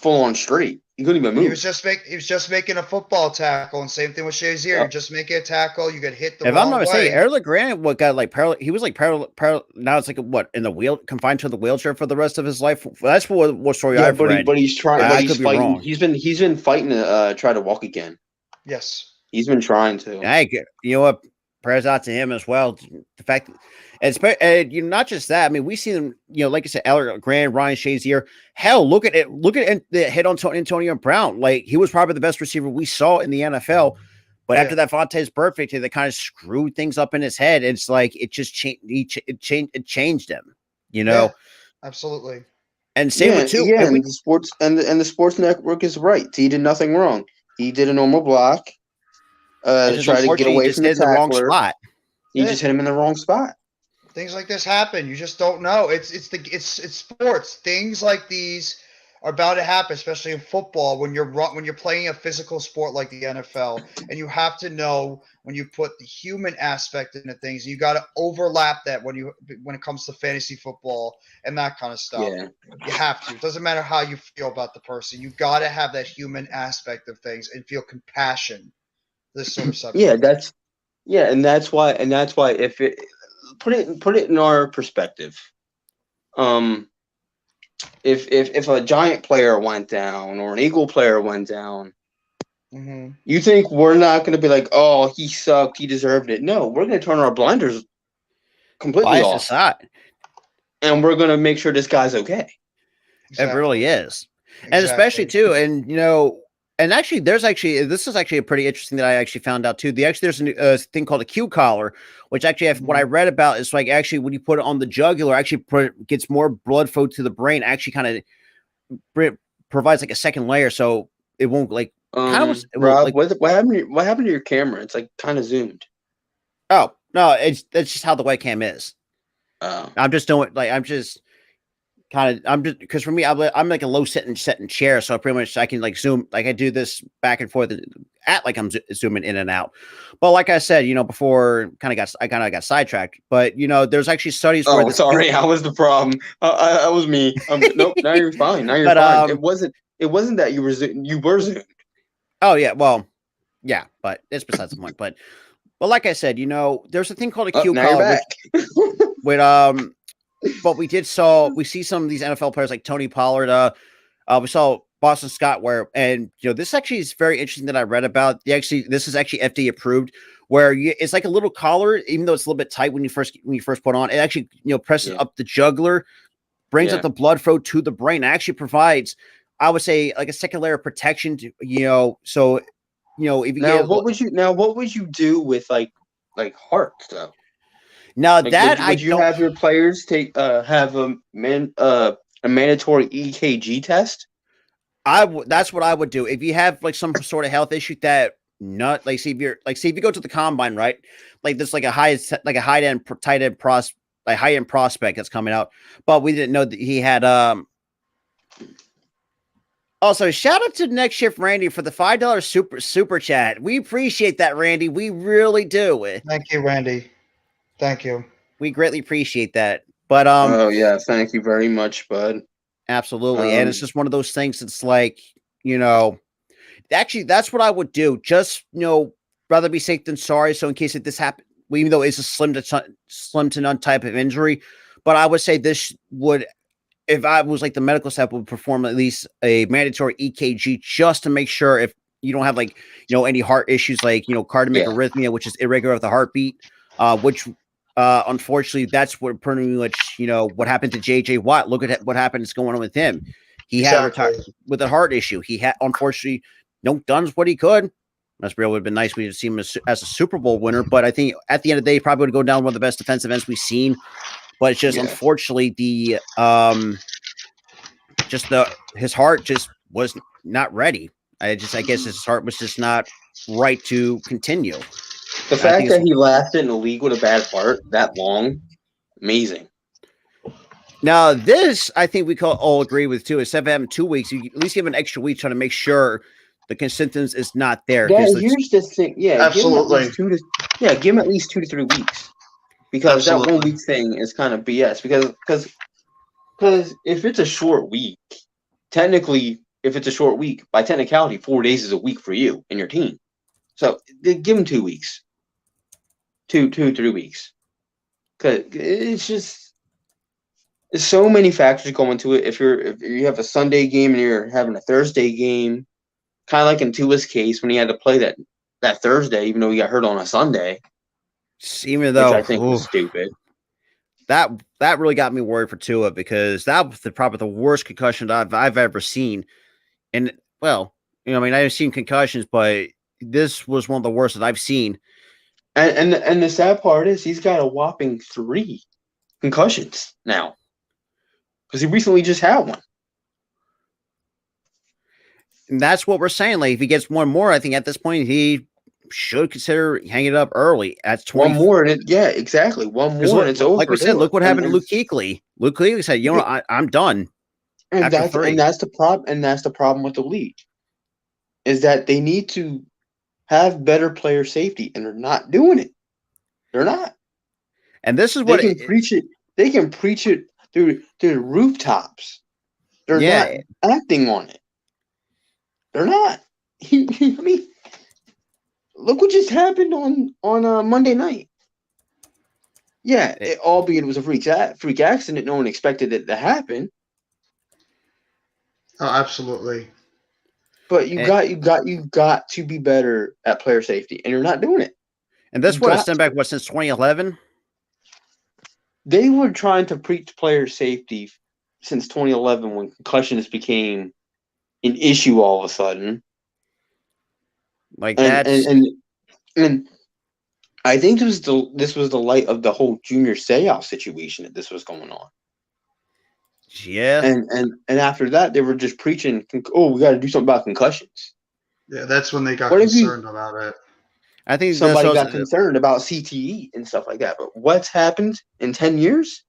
full on straight. He couldn't even move. He was just making a football tackle, and same thing with Shazier. You're just making a tackle, you get hit the if I'm wrong not way. mistaken, Eric LeGrand got like he was like now it's like what, in the wheel, confined to the wheelchair for the rest of his life. That's what story I've read. But he's trying. I He's could be fighting. wrong. He's been fighting to try to walk again. Yes. He's been trying to. You know what? Prayers out to him as well. The fact that, and not just that. I mean, we see them. Like I said, Eric LeGrand, Ryan Shazier. Hell, look at it. Look at the hit on Antonio Brown. Like, he was probably the best receiver we saw in the NFL. But after that Vontaze Perfect, they kind of screwed things up in his head. It's like it just changed. It changed him. Yeah, absolutely. And same with too. Yeah, and the sports and the sports network is right. He did nothing wrong. He did a normal block. To try to get away from the tackler. Wrong spot. He just hit him in the wrong spot. Things like this happen. You just don't know. It's sports. Things like these are bound to happen, especially in football when you're playing a physical sport like the NFL, and you have to know when you put the human aspect into things. You got to overlap that when it comes to fantasy football and that kind of stuff. Yeah. You have to. It doesn't matter how you feel about the person. You got to have that human aspect of things and feel compassion. This sort of subject. And that's why if it put it in our perspective. If a Giant player went down or an Eagle player went down, you think we're not going to be like, oh, he sucked, he deserved it? No, we're going to turn our blinders completely off, and we're going to make sure this guy's okay. Exactly. It really is, and especially too, and and actually, this is actually a pretty interesting that I actually found out too. There's a thing called a Q collar, which actually, what I read about is like actually when you put it on the jugular, actually gets more blood flow to the brain. Actually, kind of provides like a second layer, so it won't like. Rob, what happened to your camera? It's like kind of zoomed. Oh no, that's just how the webcam is. Oh, I'm just doing because for me, I'm like a low setting chair, so pretty much I can like zoom, like I do this back and forth at like I'm zooming in and out. But like I said, before I kind of got sidetracked. But there's actually studies. Oh, sorry, I was the problem. I was me. Nope. Now you're fine. Now you're fine. It wasn't that you were zoomed. Oh yeah, well, yeah, but it's besides the point. But like I said, there's a thing called a Q collar, but we see some of these NFL players like Tony Pollard. We saw Boston Scott and this actually is very interesting that I read about. This is actually FDA approved, where it's like a little collar, even though it's a little bit tight when you first put on. It actually presses up the jugular, brings up the blood flow to the brain. It actually provides, I would say, like a second layer of protection to So if you what would you do with like heart stuff? Now like, that would you have your players have a mandatory EKG test? That's what I would do. If you have like some sort of health issue say if you go to the combine, right? Like this, like a high end prospect that's coming out, but we didn't know that he had Also, shout out to Next Shift Randy for the $5 super chat. We appreciate that, Randy. We really do. Thank you, Randy. Thank you. We greatly appreciate that. But oh yeah, thank you very much, bud. Absolutely. And it's just one of those things. It's like, actually that's what I would do. Just, rather be safe than sorry. So in case this happened, even though it's a slim to none type of injury, but I would say this would, if I was like the medical staff, would perform at least a mandatory EKG just to make sure if you don't have like, any heart issues, like, cardiac arrhythmia, which is irregular of the heartbeat, which unfortunately that's what pretty much, what happened to JJ Watt. Look at what happened. Is going on with him. He had to retire with a heart issue. He had, unfortunately, done what he could. Let's be real, it would have been nice we had seen him as a Super Bowl winner, but I think at the end of the day, he probably would go down one of the best defensive ends we've seen. But it's just unfortunately his heart just was not ready. I guess his heart was just not right to continue. The fact that he lasted in the league with a bad heart that long, amazing. Now, this I think we all agree with too. Instead of having 2 weeks, you at least give an extra week trying to make sure the consistency is not there. Here's the thing. Yeah, absolutely. Give him at least 2 to 3 weeks, because that 1 week thing is kind of BS. Because if it's a short week, technically, if it's a short week, by technicality, 4 days is a week for you and your team. So give him 2 weeks, 3 weeks, because it's just there's so many factors go into it. If you have a Sunday game and you're having a Thursday game, kind of like in Tua's case when he had to play that Thursday, even though he got hurt on a Sunday, even though which I think was stupid. That really got me worried for Tua, because that was probably the worst concussion I've ever seen. And well, I've seen concussions, but this was one of the worst that I've seen. And the sad part is he's got a whopping 3 concussions now, because he recently just had one. And that's what we're saying. Like, if he gets one more, I think at this point he should consider hanging it up early. That's 20. One more, exactly. One more, and it's over. Like we said, look what happened to Luke Kuechly. Luke Kuechly said, I'm done. And that's the problem. And that's the problem with the league, is that they need to have better player safety, and they're not doing it. They're not. And this is what they can preach it. They can preach it through the rooftops. They're not acting on it. They're not. Look what just happened on Monday night. Yeah, albeit it was a freak accident. No one expected it to happen. Oh, absolutely. But you got to be better at player safety, and you're not doing it. And that's what I stand back since 2011. They were trying to preach player safety since 2011, when concussions became an issue all of a sudden. Like that, and I think this was the light of the whole Junior Seau situation that this was going on. Yeah, and after that, they were just preaching, we got to do something about concussions. Yeah, that's when they got concerned about it. I think somebody got concerned about CTE and stuff like that. But what's happened in 10 years,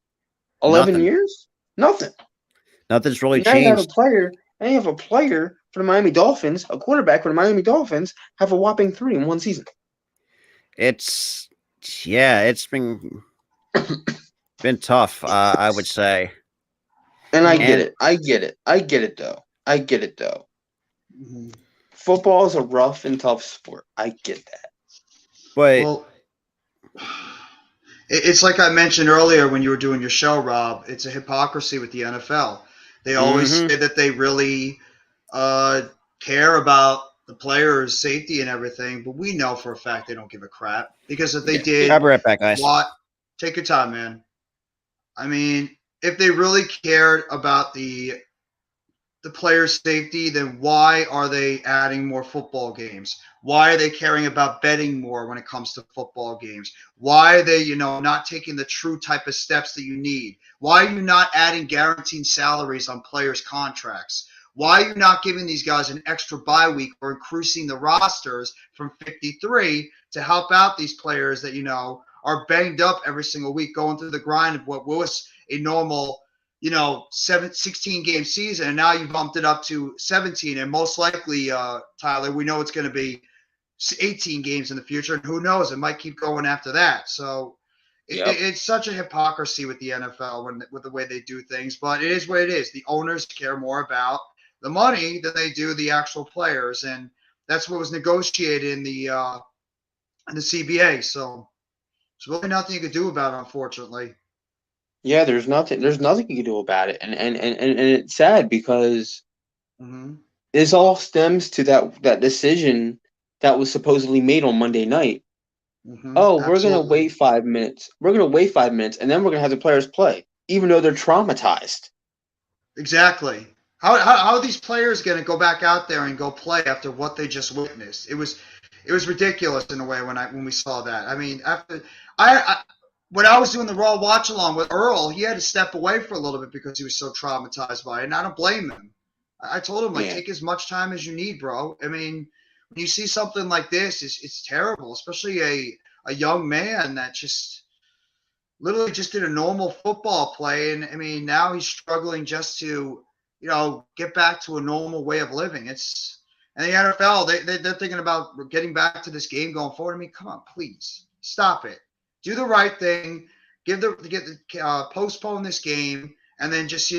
11 years? Nothing. Nothing's really changed. Now you have a player for the Miami Dolphins, a quarterback for the Miami Dolphins, have a whopping 3 in one season. It's been tough, I would say. And I get it though. Mm-hmm. Football is a rough and tough sport. I get that. But it's like I mentioned earlier when you were doing your show, Rob. It's a hypocrisy with the NFL. They always say that they really care about the players' safety and everything, but we know for a fact they don't give a crap. Because if they did, I'll be right back, guys. Take your time, man. I mean, if they really cared about the players' safety, then why are they adding more football games? Why are they caring about betting more when it comes to football games? Why are they, not taking the true type of steps that you need? Why are you not adding guaranteed salaries on players' contracts? Why are you not giving these guys an extra bye week or increasing the rosters from 53 to help out these players that, are banged up every single week, going through the grind of what was a normal 16-game season, and now you bumped it up to 17, and most likely, Tyler, we know it's going to be 18 games in the future, and who knows, it might keep going after that. So it's such a hypocrisy with the NFL with the way they do things, but it is what it is. The owners care more about the money than they do the actual players, and that's what was negotiated in the CBA. So there's really nothing you could do about it, unfortunately. Yeah, there's nothing you can do about it, and it's sad because this all stems to that decision that was supposedly made on Monday night. We're gonna wait 5 minutes. We're gonna wait 5 minutes, and then we're gonna have the players play, even though they're traumatized. Exactly. How are these players going to go back out there and go play after what they just witnessed? It was ridiculous in a way when we saw that. I mean, after I when I was doing the Raw watch along with Earl, he had to step away for a little bit because he was so traumatized by it, and I don't blame him. I told him, like, Yeah. take as much time as you need, bro. I mean, when you see something like this, it's terrible, especially a young man that just literally just did a normal football play, and I mean, now he's struggling just to, get back to a normal way of living. And the NFL, they're thinking about getting back to this game going forward. I mean, come on, please stop it. Do the right thing. Postpone this game, and then just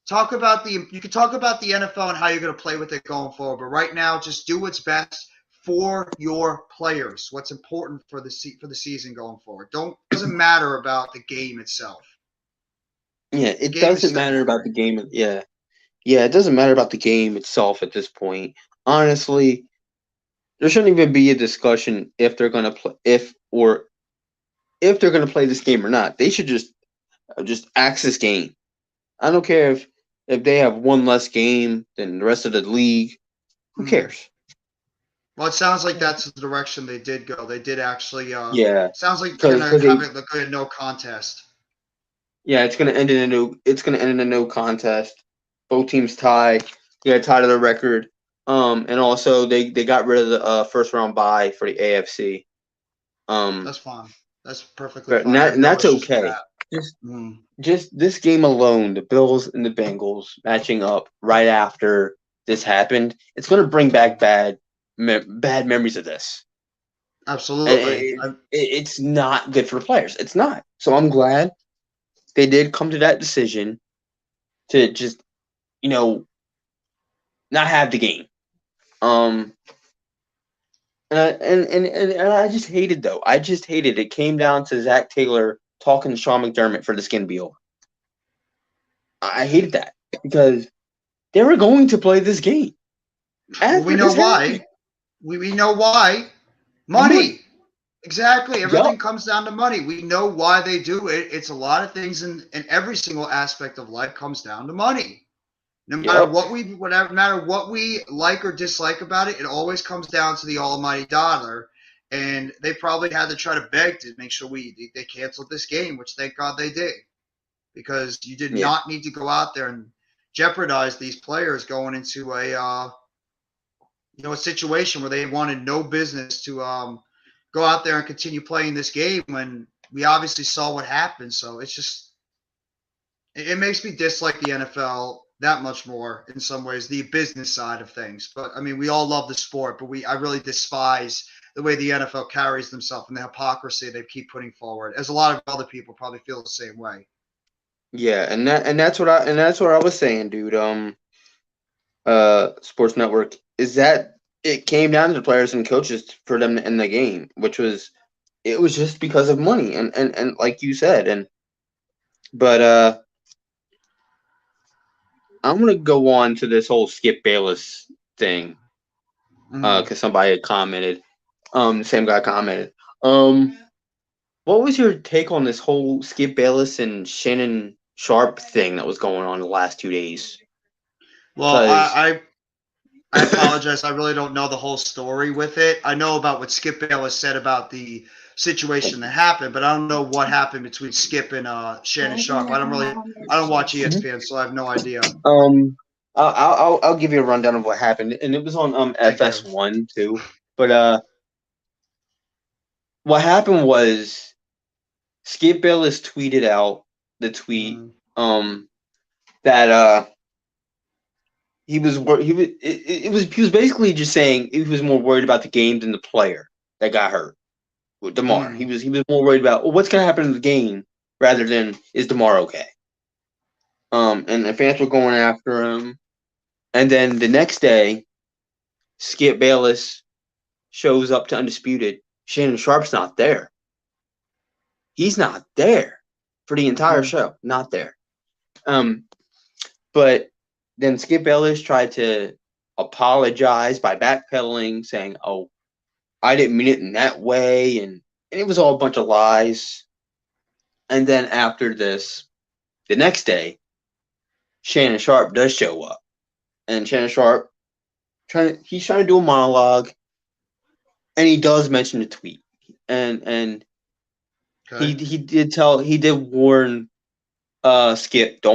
talk about you can talk about the NFL and how you're going to play with it going forward. But right now, just do what's best for your players. What's important for the season going forward. Doesn't matter about the game itself. Yeah, it doesn't matter about the game. Yeah, it doesn't matter about the game itself at this point. Honestly, there shouldn't even be a discussion if they're going to play if they're going to play this game or not. They should just axe this game. I don't care if they have one less game than the rest of the league. Who cares? Well, it sounds like that's the direction they did go. They did actually. Yeah. Sounds like they're going to have it look good, no contest. Yeah, it's going to end in a no contest. Both teams tie. They got tied to the record. And also they got rid of the first round bye for the AFC. That's fine. That's perfectly fine. And that's okay. Just this game alone, the Bills and the Bengals matching up right after this happened, it's going to bring back bad memories of this. Absolutely. It's not good for the players. It's not. So I'm glad they did come to that decision to just, not have the game. And I just hated, though. It came down to Zach Taylor talking to Sean McDermott for this game to be over. I hated that because they were going to play this game. We know why. We know why. Money. Exactly. Everything comes down to money. We know why they do it. It's a lot of things, and every single aspect of life comes down to money. No matter what we like or dislike about it, it always comes down to the almighty dollar. And they probably had to try to beg to make sure they canceled this game, which thank God they did, because you did not need to go out there and jeopardize these players going into a situation where they wanted no business to go out there and continue playing this game when we obviously saw what happened. So it's just, it makes me dislike the NFL that much more in some ways, the business side of things. But I mean, we all love the sport, but I really despise the way the NFL carries themselves and the hypocrisy they keep putting forward, as a lot of other people probably feel the same way. Yeah, and that's what I was saying, dude. Sports Network is that it came down to the players and coaches for them to end the game, it was just because of money and like you said, but I'm gonna go on to this whole Skip Bayless thing because somebody had commented. The same guy commented. What was your take on this whole Skip Bayless and Shannon Sharp thing that was going on the last 2 days? Well, I apologize. I really don't know the whole story with it. I know about what Skip Bayless said about the situation that happened, but I don't know what happened between Skip and Shannon Sharp. I don't watch ESPN, so I have no idea. I'll give you a rundown of what happened, and it was on FS1 too. But what happened was Skip Bayless tweeted out the tweet that he was basically just saying he was more worried about the game than the player that got hurt with Damar. He was more worried about what's going to happen in the game rather than is Damar okay. And the fans were going after him, and then the next day, Skip Bayless shows up to Undisputed. Shannon Sharp's not there. He's not there for the entire show. Not there. But then Skip Bayless tried to apologize by backpedaling, saying, "Oh, I didn't mean it in that way," and it was all a bunch of lies. And then after this, the next day, Shannon Sharp does show up, and Shannon Sharp he's trying to do a monologue, and he does mention the tweet, and Okay. he did warn Skip,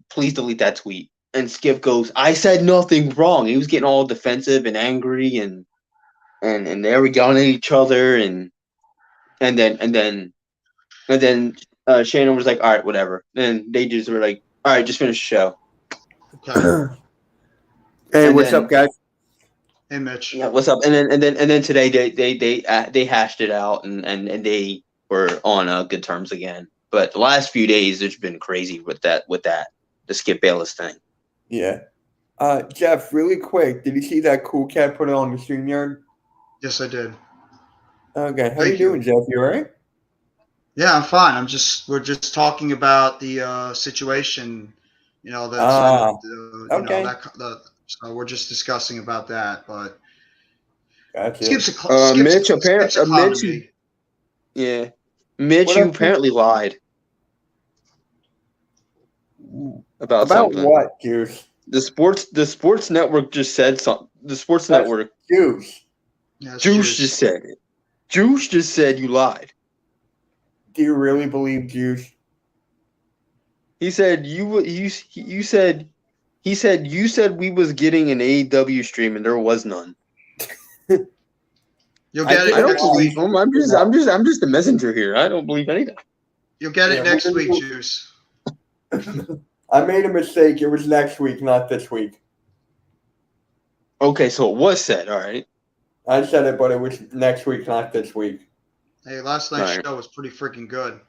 please delete that tweet. And Skip goes, I said nothing wrong. He was getting all defensive and angry, and they were yelling at each other, and then Shannon was like, all right, whatever. And they just were like, all right, just finish the show. Okay. Hey, And what's then- up, guys? Hey, Mitch. Yeah, what's up? And then today they hashed it out, and they were on good terms again. But the last few days, it's been crazy with that the Skip Bayless thing. Yeah. Jeff, really quick, did you see that cool cat put it on the StreamYard? Yes, I did. Okay, how Thank you doing, Jeff? You all right? Yeah, I'm fine. We're just talking about the situation. You know, okay. So we're just discussing about that. But Gotcha. Mitch, Skip's a clown to me. Yeah, Mitch, What you up, apparently lied about something. What, Juice? The sports network just said something. The sports That's network. Juice. Yeah, it's Juice just said it. Juice just said you lied. Do you really believe Juice? He said you said we was getting an AEW stream and there was none. You'll get it I don't next believe week. him. I'm just the messenger here. I don't believe anything. You'll get it Yeah, next we'll- week, Juice. I made a mistake. It was next week, not this week. Okay, so it was said. All right. I said it, but it was next week, not this week. Hey, last night's Right. show was pretty freaking good.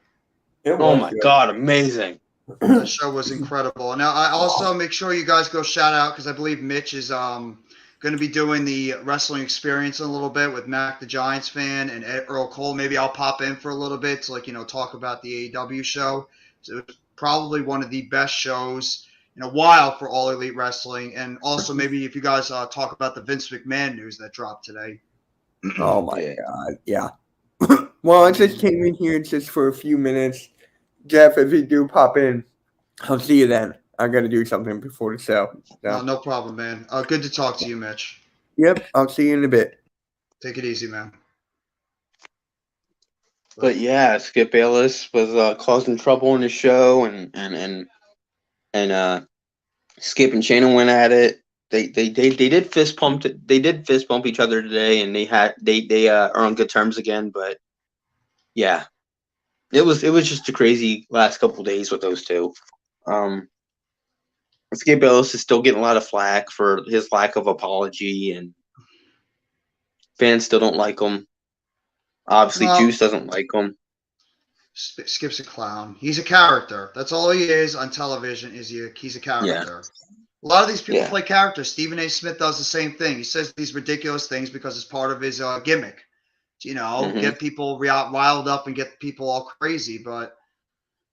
It Oh was my good. God, amazing. That show was incredible. And now I also make sure you guys go shout out because I believe Mitch is going to be doing the wrestling experience in a little bit with Mac the Giants fan and Earl Cole. Maybe I'll pop in for a little bit to talk about the AEW show. So it was probably one of the best shows in a while for All Elite Wrestling. And also maybe if you guys talk about the Vince McMahon news that dropped today. Oh my God, yeah. Well, I just came in here just for a few minutes. Jeff, if you do pop in, I'll see you then. I got to do something before the show. So. No problem, man. Good to talk to you, Mitch. Yep, I'll see you in a bit. Take it easy, man. But yeah, Skip Bayless was causing trouble in the show, and Skip and Shannon went at it. They did fist pump. They did fist bump each other today, and they are on good terms again. But yeah, it was just a crazy last couple of days with those two. Skip Bayless is still getting a lot of flack for his lack of apology, and fans still don't like him. Obviously, Well, Juice doesn't like him. Skip's a clown. He's a character. That's all he is on television. He's a character. A lot of these people play characters. Stephen A. Smith does the same thing. He says these ridiculous things because it's part of his gimmick. Get people riled up and get people all crazy. But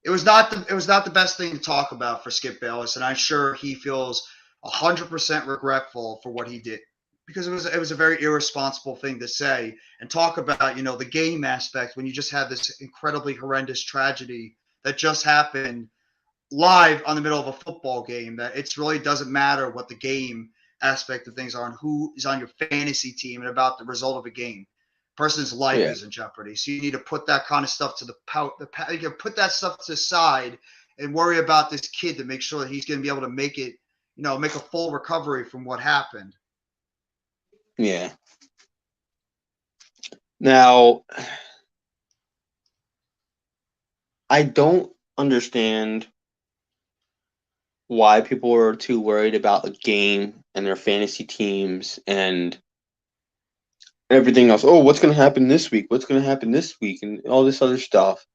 it was not the best thing to talk about for Skip Bayless, and I'm sure he feels 100% regretful for what he did because it was a very irresponsible thing to say and talk about. The game aspect when you just have this incredibly horrendous tragedy that just happened live on the middle of a football game, that it really doesn't matter what the game aspect of things are and who is on your fantasy team and about the result of a game. Person's life is in jeopardy. So you need to put that kind of stuff to you can put that stuff to the side and worry about this kid to make sure that he's going to be able to make it, make a full recovery from what happened. Yeah. Now, I don't understand why people are too worried about the game and their fantasy teams and everything else. Oh, what's going to happen this week? What's going to happen this week? And all this other stuff.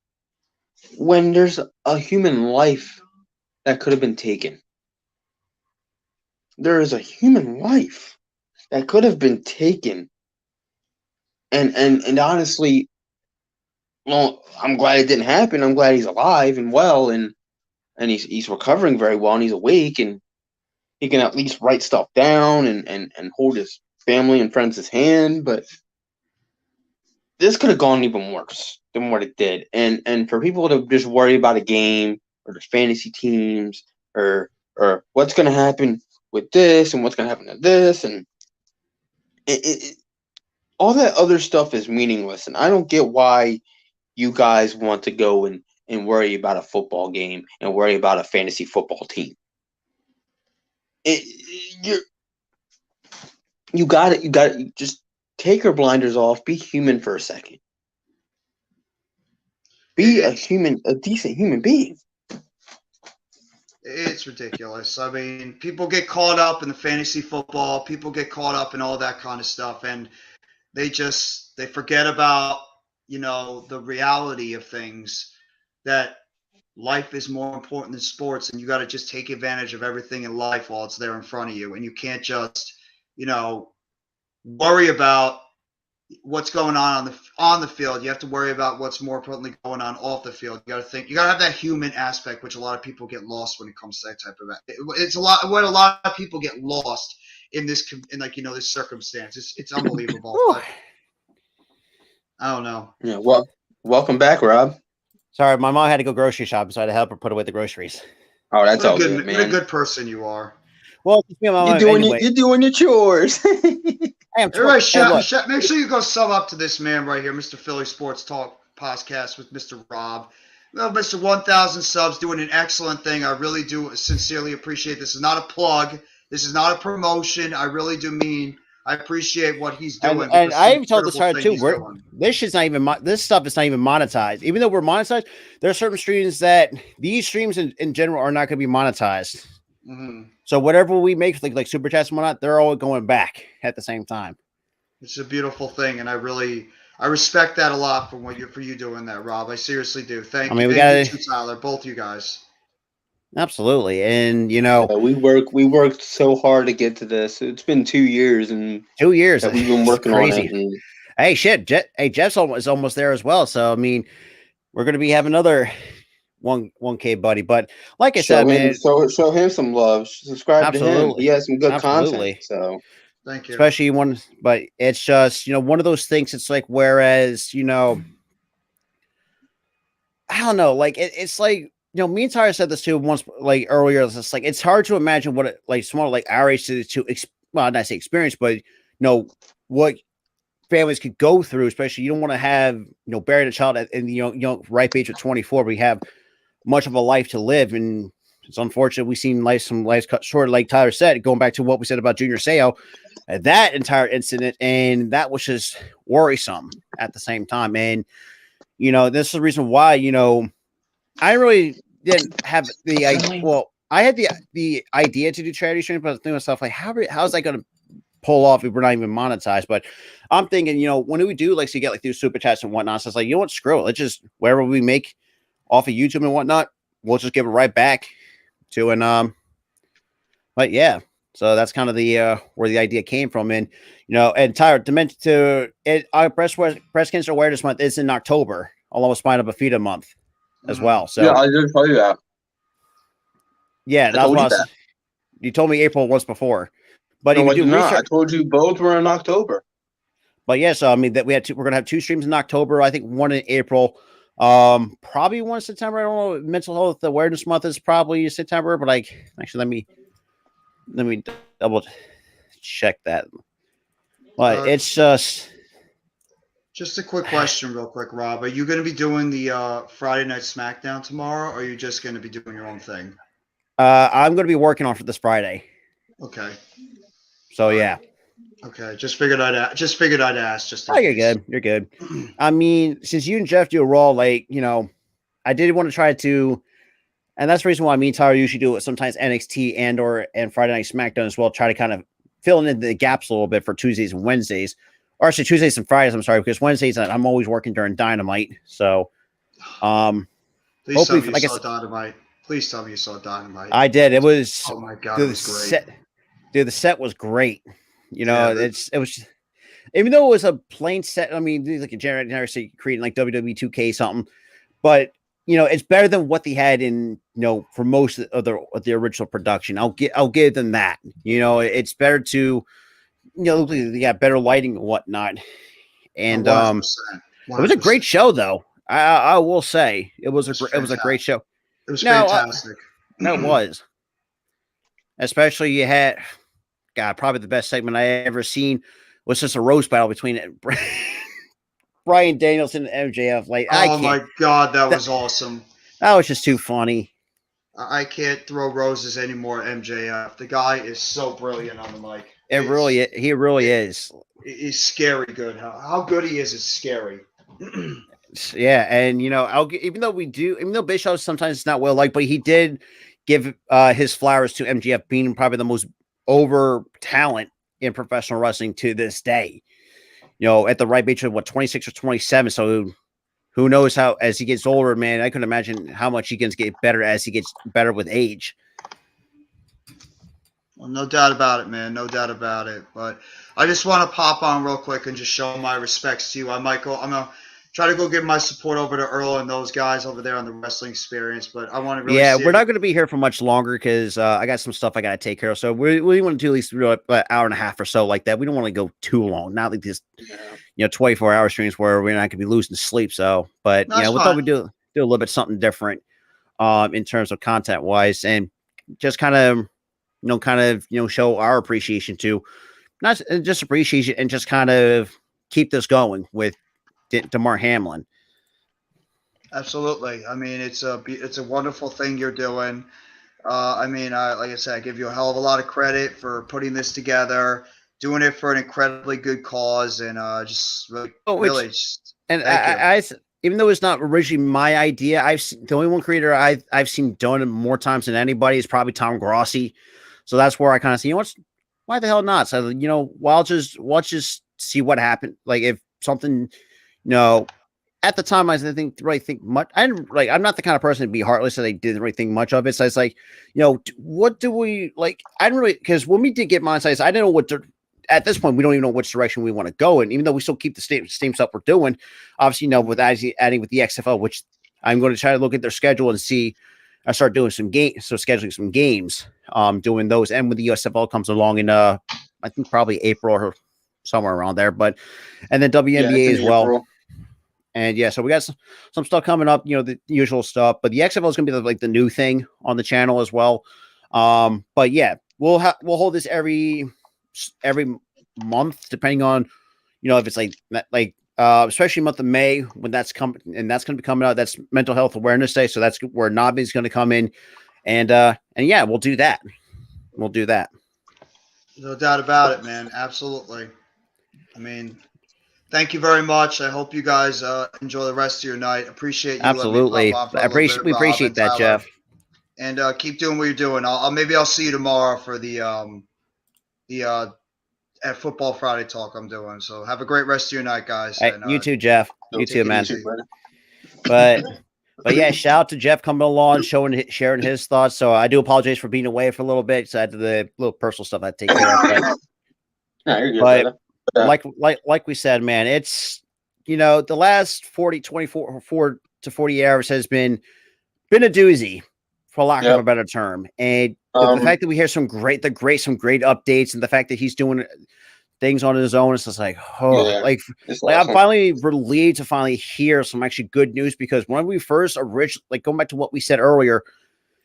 When there's a human life that could have been taken. There is a human life that could have been taken. And honestly, well, I'm glad it didn't happen. I'm glad he's alive and well, and he's recovering very well, and he's awake, and he can at least write stuff down and hold his family and friends' hand. But this could have gone even worse than what it did. And for people to just worry about a game or the fantasy teams or or what's going to happen with this and what's going to happen to this, and all that other stuff is meaningless. And I don't get why you guys want to go and worry about a football game and worry about a fantasy football team. You got it. Just take your blinders off. Be human for a second. Be a decent human being. It's ridiculous. I mean, people get caught up in the fantasy football. People get caught up in all that kind of stuff, and they forget about, the reality of things, that life is more important than sports, and you got to just take advantage of everything in life while it's there in front of you. And you can't just, worry about what's going on the field. You have to worry about what's more importantly going on off the field. You got to have that human aspect, which a lot of people get lost when it comes to that type of. It's a lot of people get lost in this circumstance. It's unbelievable. But I don't know. Yeah. Well, welcome back, Rob. Sorry, my mom had to go grocery shopping, so I had to help her put away the groceries. Oh, that's all good, man. What a good person you are. Well, you're doing your chores. Everybody, make sure you go sub up to this man right here, Mr. Philly Sports Talk podcast with Mr. Rob. Well, Mr. 1,000 subs, doing an excellent thing. I really do sincerely appreciate this. Is not a plug. This is not a promotion. I really do mean I appreciate what he's doing. And I even told this hard too. This stuff is not even monetized. Even though we're monetized, there are certain streams that these streams in general are not going to be monetized. Mm-hmm. So whatever we make, like super chats and whatnot, they're all going back at the same time. It's a beautiful thing, and I respect that a lot for you doing that, Rob. I seriously do. Thank you, Tyler, both you guys. Absolutely, and we worked so hard to get to this. It's been 2 years, and 2 years that we've been working on it. And... Hey, shit, Jeff's almost there as well. So I mean, we're going to be having another 1K buddy, but like I said, man, show him some love. Subscribe to him. He has some good content. So thank you. Especially but it's just one of those things. It's like whereas I don't know, like it's like me and Tyler said this too once, like earlier. It's just like it's hard to imagine what someone like our age to not say experience, but what families could go through. Especially you don't want to have bury a child in the young ripe age of 24. We have much of a life to live, and it's unfortunate we've seen some lives cut short, like Tyler said, going back to what we said about Junior Seau, that entire incident, and that was just worrisome at the same time. And this is the reason why I really didn't have the idea. Well, I had the idea to do charity streams, but I was thinking to myself, like, how's that going to pull off if we're not even monetized? But I'm thinking, when we do so you get through super chats and whatnot, so it's like, what, screw it, let's just wherever we make off of YouTube and whatnot, we'll just give it right back to but yeah, so that's kind of the where the idea came from. And and Tyler, to mention to it, our breast cancer awareness month is in October, along with Spina Bifida month as well. So yeah, I did tell you that. Yeah, that was you told me April once before, but no, I told you both were in October. But yeah, so I mean that we're gonna have 2 streams in October. I think one in April. Probably one in September. I don't know. Mental Health Awareness Month is probably September, but actually let me double check that. But it's just a quick question, real quick, Rob. Are you going to be doing the Friday Night SmackDown tomorrow, or are you just going to be doing your own thing? I'm going to be working on it this Friday. Okay. So yeah. Okay, just figured I'd ask. You're good. You're good. I mean, since you and Jeff do a Raw, I did want to try to, and that's the reason why me and Tyler usually do it sometimes NXT and Friday Night SmackDown as well. Try to kind of fill in the gaps a little bit for Tuesdays and Wednesdays, or actually Tuesdays and Fridays. I'm sorry, because Wednesdays I'm always working during Dynamite. So, please tell me you saw Dynamite. Please tell me you saw Dynamite. I did. It was. Oh my god, it was great. The set was great. It was, even though it was a plain set. I mean, like a generic creating like WWE 2K something, but it's better than what they had in for most of the original production. I'll give them that. It's better to they got better lighting and whatnot, and 100%. It was a great show though. I will say it was a great show. It was fantastic. No, it was. Especially you had, God, probably the best segment I ever seen was just a roast battle between Brian Danielson and MJF. Like, I Oh can't. my God, that was awesome. That was just too funny. I can't throw roses anymore, MJF. The guy is so brilliant on the mic. He really is. He's scary good. How good he is scary. Yeah, and even though Bischoff sometimes is not well liked, but he did give his flowers to MJF being probably the most over talent in professional wrestling to this day. At the ripe age of 26 or 27. So who knows how, as he gets older, man, I can imagine how much he can get better as he gets better with age. Well, no doubt about it, man. No doubt about it. But I just want to pop on real quick and just show my respects to you. I'm going to try to go give my support over to Earl and those guys over there on the Wrestling Experience. But I want to really we're not going to be here for much longer because I got some stuff I got to take care of. So we want to do at least an hour and a half or so like that. We don't want to go too long. Not like this, 24-hour streams where we're not going to be losing sleep. So, but we thought we'd do a little bit something different in terms of content wise, and just kind of show our appreciation to not just appreciation and just kind of keep this going with Damar Hamlin. Absolutely. I mean, it's a wonderful thing you're doing. Like I said, I give you a hell of a lot of credit for putting this together, doing it for an incredibly good cause, and just really. Even though it's not originally my idea, the only one creator I've seen done it more times than anybody is probably Tom Grossi. So that's where I kind of see, why the hell not? So we'll just see what happened. Like if something, at the time I didn't really think much. I'm not the kind of person to be heartless, so they didn't really think much of it. So it's like, what do we like? I didn't really, because when we did get monetized, I didn't know what at this point we don't even know which direction we want to go in. Even though we still keep the same stuff we're doing, obviously, with adding with the XFL, which I'm going to try to look at their schedule and see. I start doing some scheduling some games, doing those, and when the USFL comes along in I think probably April or somewhere around there, and then WNBA as well. April. And so we got some stuff coming up, the usual stuff, but the XFL is going to be the new thing on the channel as well. But yeah, we'll hold this every month, depending on, if it's especially month of May when that's coming, and that's going to be coming out. That's Mental Health Awareness Day, so that's where Nobby is going to come in, and yeah, we'll do that. We'll do that. No doubt about it, man. Absolutely. I mean, thank you very much. I hope you guys enjoy the rest of your night. Appreciate you. Absolutely. We appreciate that, Tyler. Jeff. And keep doing what you're doing. I'll see you tomorrow for the at Football Friday talk I'm doing. So have a great rest of your night, guys. Right, and, you too, Jeff. You too, man. But yeah, shout out to Jeff coming along, sharing his thoughts. So I do apologize for being away for a little bit. So I had the little personal stuff I had to take care of. No, you're good, but like we said, man, it's the last 24 to 40 hours has been a doozy, for lack of a better term. And the fact that we hear some great updates, and the fact that he's doing things on his own, it's just like, awesome. I'm finally relieved to finally hear some actually good news, because when we first originally, going back to what we said earlier,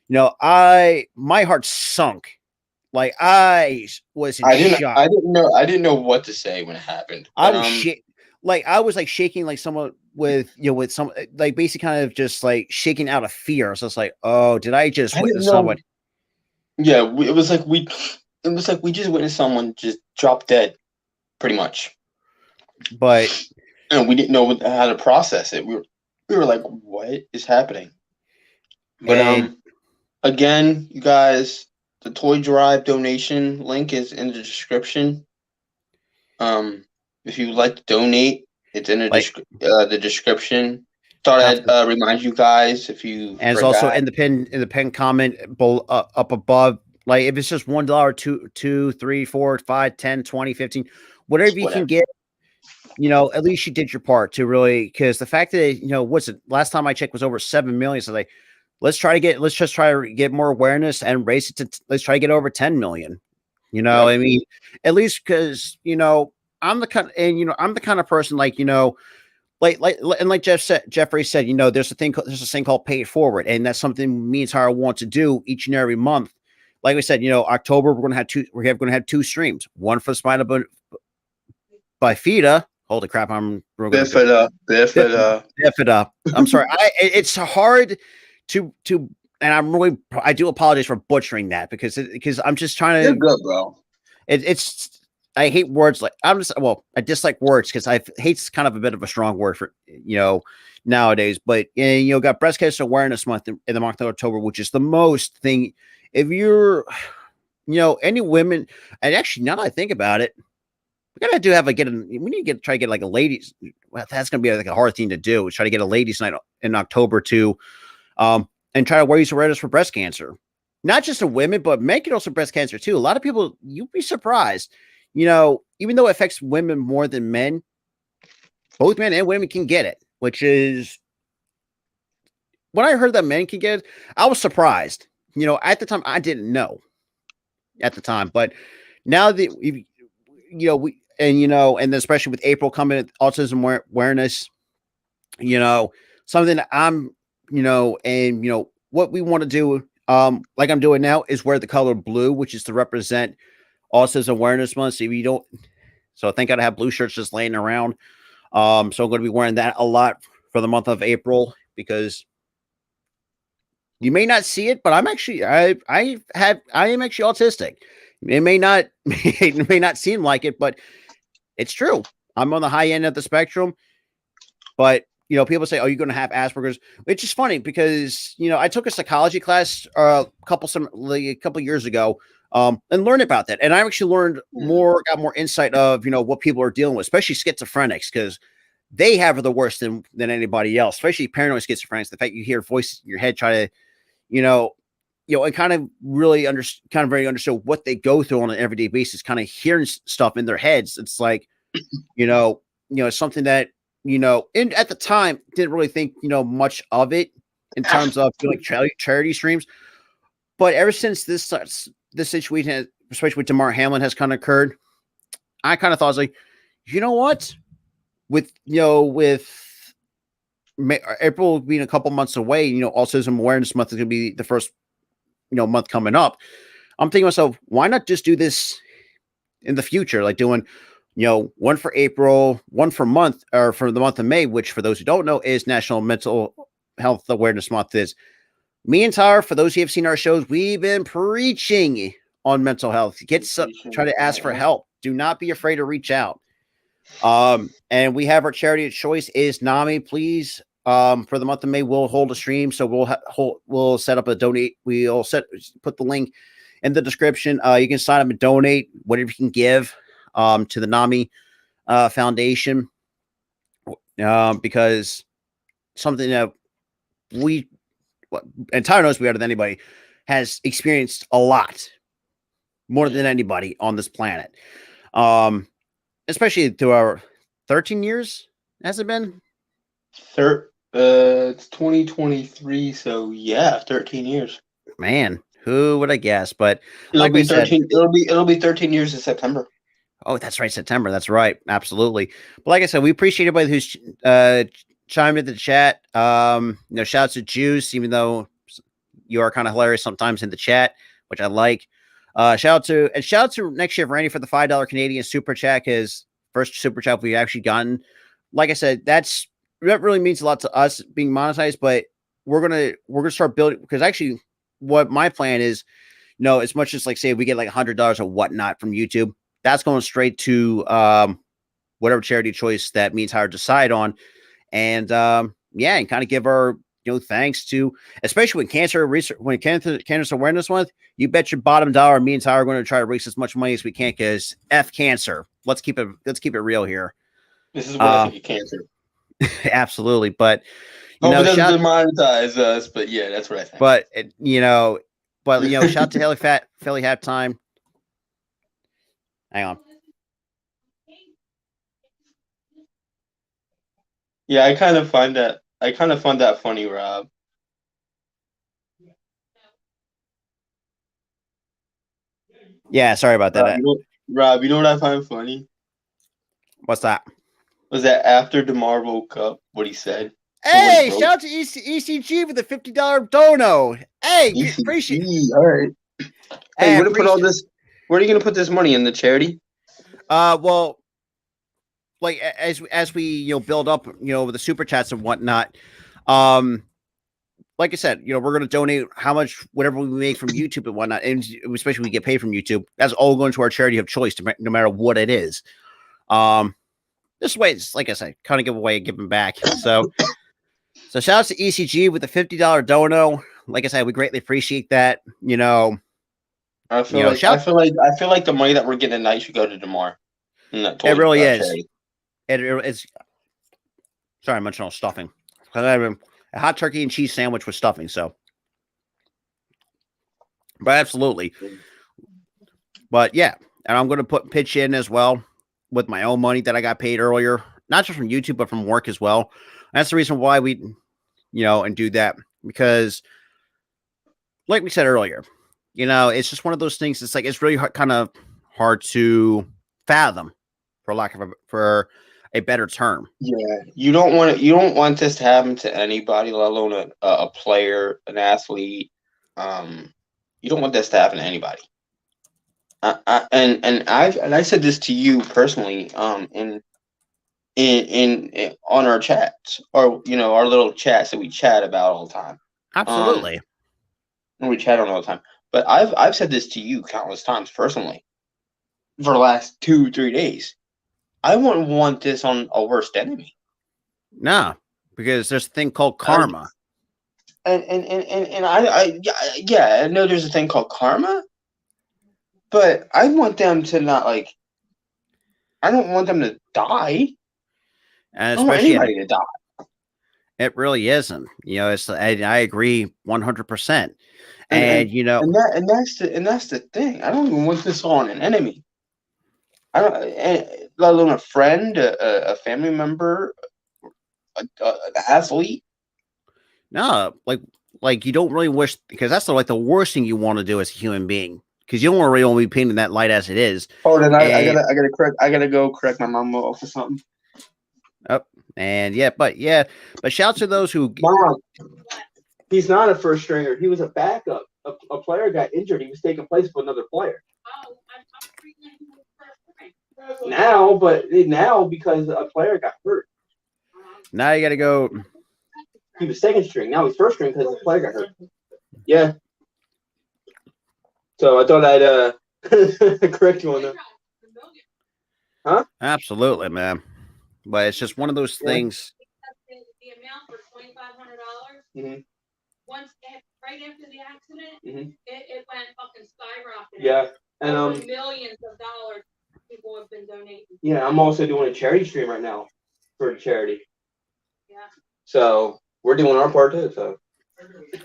my heart sunk. I was in shock. I didn't know what to say when it happened. I was shaking like someone with some basically kind of just shaking out of fear. So it's like, oh, did I just witness someone? Yeah, it was like we just witnessed someone just drop dead, pretty much. But and we didn't know how to process it. We were like, what is happening? But again, you guys, the toy drive donation link is in the description. If you'd like to donate, it's in the description. Thought I'd remind you guys if you. And it's also in the pin comment up above. If it's just $1, $2, $3, $4, $5, $10, $20, $15, whatever you can get, at least you did your part to really, because the fact that what's it? Last time I checked was over 7 million. So let's just try to get more awareness and raise it to. Let's try to get over 10 million. I mean, at least because I'm the kind of person like Jeffrey said, there's a thing called pay it forward, and that's something me and Tyler want to do each and every month. like we said, October we're going to have 2 streams. One for Spina Bifida. Holy crap! Bifida. I'm sorry. It's hard to and I do apologize for butchering that because I'm just trying to. You're good, bro. It's I hate words I dislike words because hate's kind of a bit of a strong word for nowadays. But got Breast Cancer Awareness Month in the month of October, which is the most thing. If you're any women, and actually now that I think about it, we gotta we need to try to get like a ladies. Well, that's gonna be like a hard thing to do. Try to get a ladies' night in October too, and try to raise awareness for breast cancer. Not just to women, but men can also breast cancer too. A lot of people, you'd be surprised. Even though it affects women more than men, both men and women can get it. Which is when I heard that men can get it, I was surprised. At the time I didn't know. At the time, but now that and especially with April coming, autism awareness, something that I'm, what we want to do, like I'm doing now, is wear the color blue, which is to represent Autism Awareness Month. So I think I'd have blue shirts just laying around. So I'm going to be wearing that a lot for the month of April because you may not see it, but I'm actually, I am actually autistic. It may not seem like it, but it's true. I'm on the high end of the spectrum, but people say, "Oh, you're going to have Asperger's," which is funny because I took a psychology class a couple years ago, and learned about that, and I actually learned got more insight of what people are dealing with, especially schizophrenics, because they have the worst than anybody else, especially paranoid schizophrenics. The fact you hear voices in your head try to, and kind of really very understood what they go through on an everyday basis, kind of hearing stuff in their heads. It's like, something that, at the time didn't really think, much of it in terms of doing charity streams. But ever since this situation, especially with Damar Hamlin, has kind of occurred, I kind of thought, I was like, you know what? With April being a couple months away, Autism Awareness Month is going to be the first, month coming up. I'm thinking to myself, why not just do this in the future? Like doing, one for April, one for the month of May, which for those who don't know is National Mental Health Awareness Month. Is me and Tyler, for those who have seen our shows, we've been preaching on mental health. Try to ask for help. Do not be afraid to reach out. And we have our charity of choice is NAMI. Please, for the month of May, we'll hold a stream. So we'll set up a donate. We'll put the link in the description. You can sign up and donate whatever you can give, to the NAMI, foundation, because something that and Tyler knows better than anybody, has experienced a lot more than anybody on this planet. Especially through our 13 years, has it been? It's 2023, so yeah, 13 years. Man, who would I guess? But it'll be 13. It'll be 13 years in September. Oh, that's right, September. That's right, absolutely. But like I said, we appreciate everybody who's chimed in the chat. Shout out to Juice, even though you are kind of hilarious sometimes in the chat, which I like. Shout out to Next Shift Randy for the $5 Canadian super chat, his first super chat we've actually gotten. Like I said, that really means a lot to us being monetized, but we're gonna start building, because actually what my plan is, as much as like say we get like $100 or whatnot from YouTube, that's going straight to whatever charity choice that me and Tyler decide on, and and kind of give our thanks to, especially when Cancer Awareness Month, you bet your bottom dollar me and Tyler are going to try to raise as much money as we can, because F cancer. Let's keep it real here. This is what I think of cancer. Absolutely, but hope it doesn't demonetize us, but yeah, that's what I think. But shout out to Philly Hat Time. Hang on. Yeah, I kind of find that funny, Rob. Yeah, sorry about that. Rob, you know what I find funny? What's that? Was that after DeMar woke up, what he said? Hey, shout out to ECG with the $50 dono. Hey, appreciate it. All right. Hey, I where to put all appreciate- this? Where are you going to put this money in the charity? Well, like as we build up with the super chats and whatnot, like I said, we're going to donate how much whatever we make from YouTube and whatnot, and especially we get paid from YouTube. That's all going to our charity of choice, no matter what it is. This way, it's like I said, kind of give away and giving back. So shout out to ECG with the $50 dono. Like I said, we greatly appreciate that. I feel like the money that we're getting tonight should go to Damar. It really is. It's sorry, I'm munching on stuffing. I have a hot turkey and cheese sandwich with stuffing. So, but absolutely. But yeah, and I'm going to pitch in as well with my own money that I got paid earlier, not just from YouTube but from work as well. And that's the reason why we, and do that, because, like we said earlier, it's just one of those things. It's like it's really kind of hard to fathom, for lack of a better term. Yeah, you don't want this to happen to anybody, let alone a player, an athlete. You don't want this to happen to anybody. I said this to you personally, in on our chats, or our little chats that we chat about all the time. Absolutely. And we chat on all the time. But I've said this to you countless times personally for the last 2-3 days. I wouldn't want this on a worst enemy. No, because there's a thing called karma. And I know there's a thing called karma, but I want them to not I don't want them to die. And I don't want especially anybody to die. It really isn't. I agree 100%. And that's the thing. I don't even want this on an enemy. I don't, let alone a friend, a family member, an athlete. No, like you don't really wish, because that's the worst thing you want to do as a human being, because you don't really want to be painted in that light as it is. Oh, then I gotta go correct my mom off or something. And but shout out to those who. Mom, he's not a first stringer. He was a backup. A player got injured. He was taking place for another player. Oh, I'm treating him as first string. Now because a player got hurt. Now you got to go. He was second string. Now he's first string because the player got hurt. Yeah. So I thought I'd correct you on that. Huh? Absolutely, man. But it's just one of those things. The amount for $2,500. Mm-hmm. Right after the accident, mm-hmm. it went fucking skyrocketing. Yeah, and over millions of dollars people have been donating. Yeah, I'm also doing a charity stream right now for charity. Yeah. So we're doing our part too. So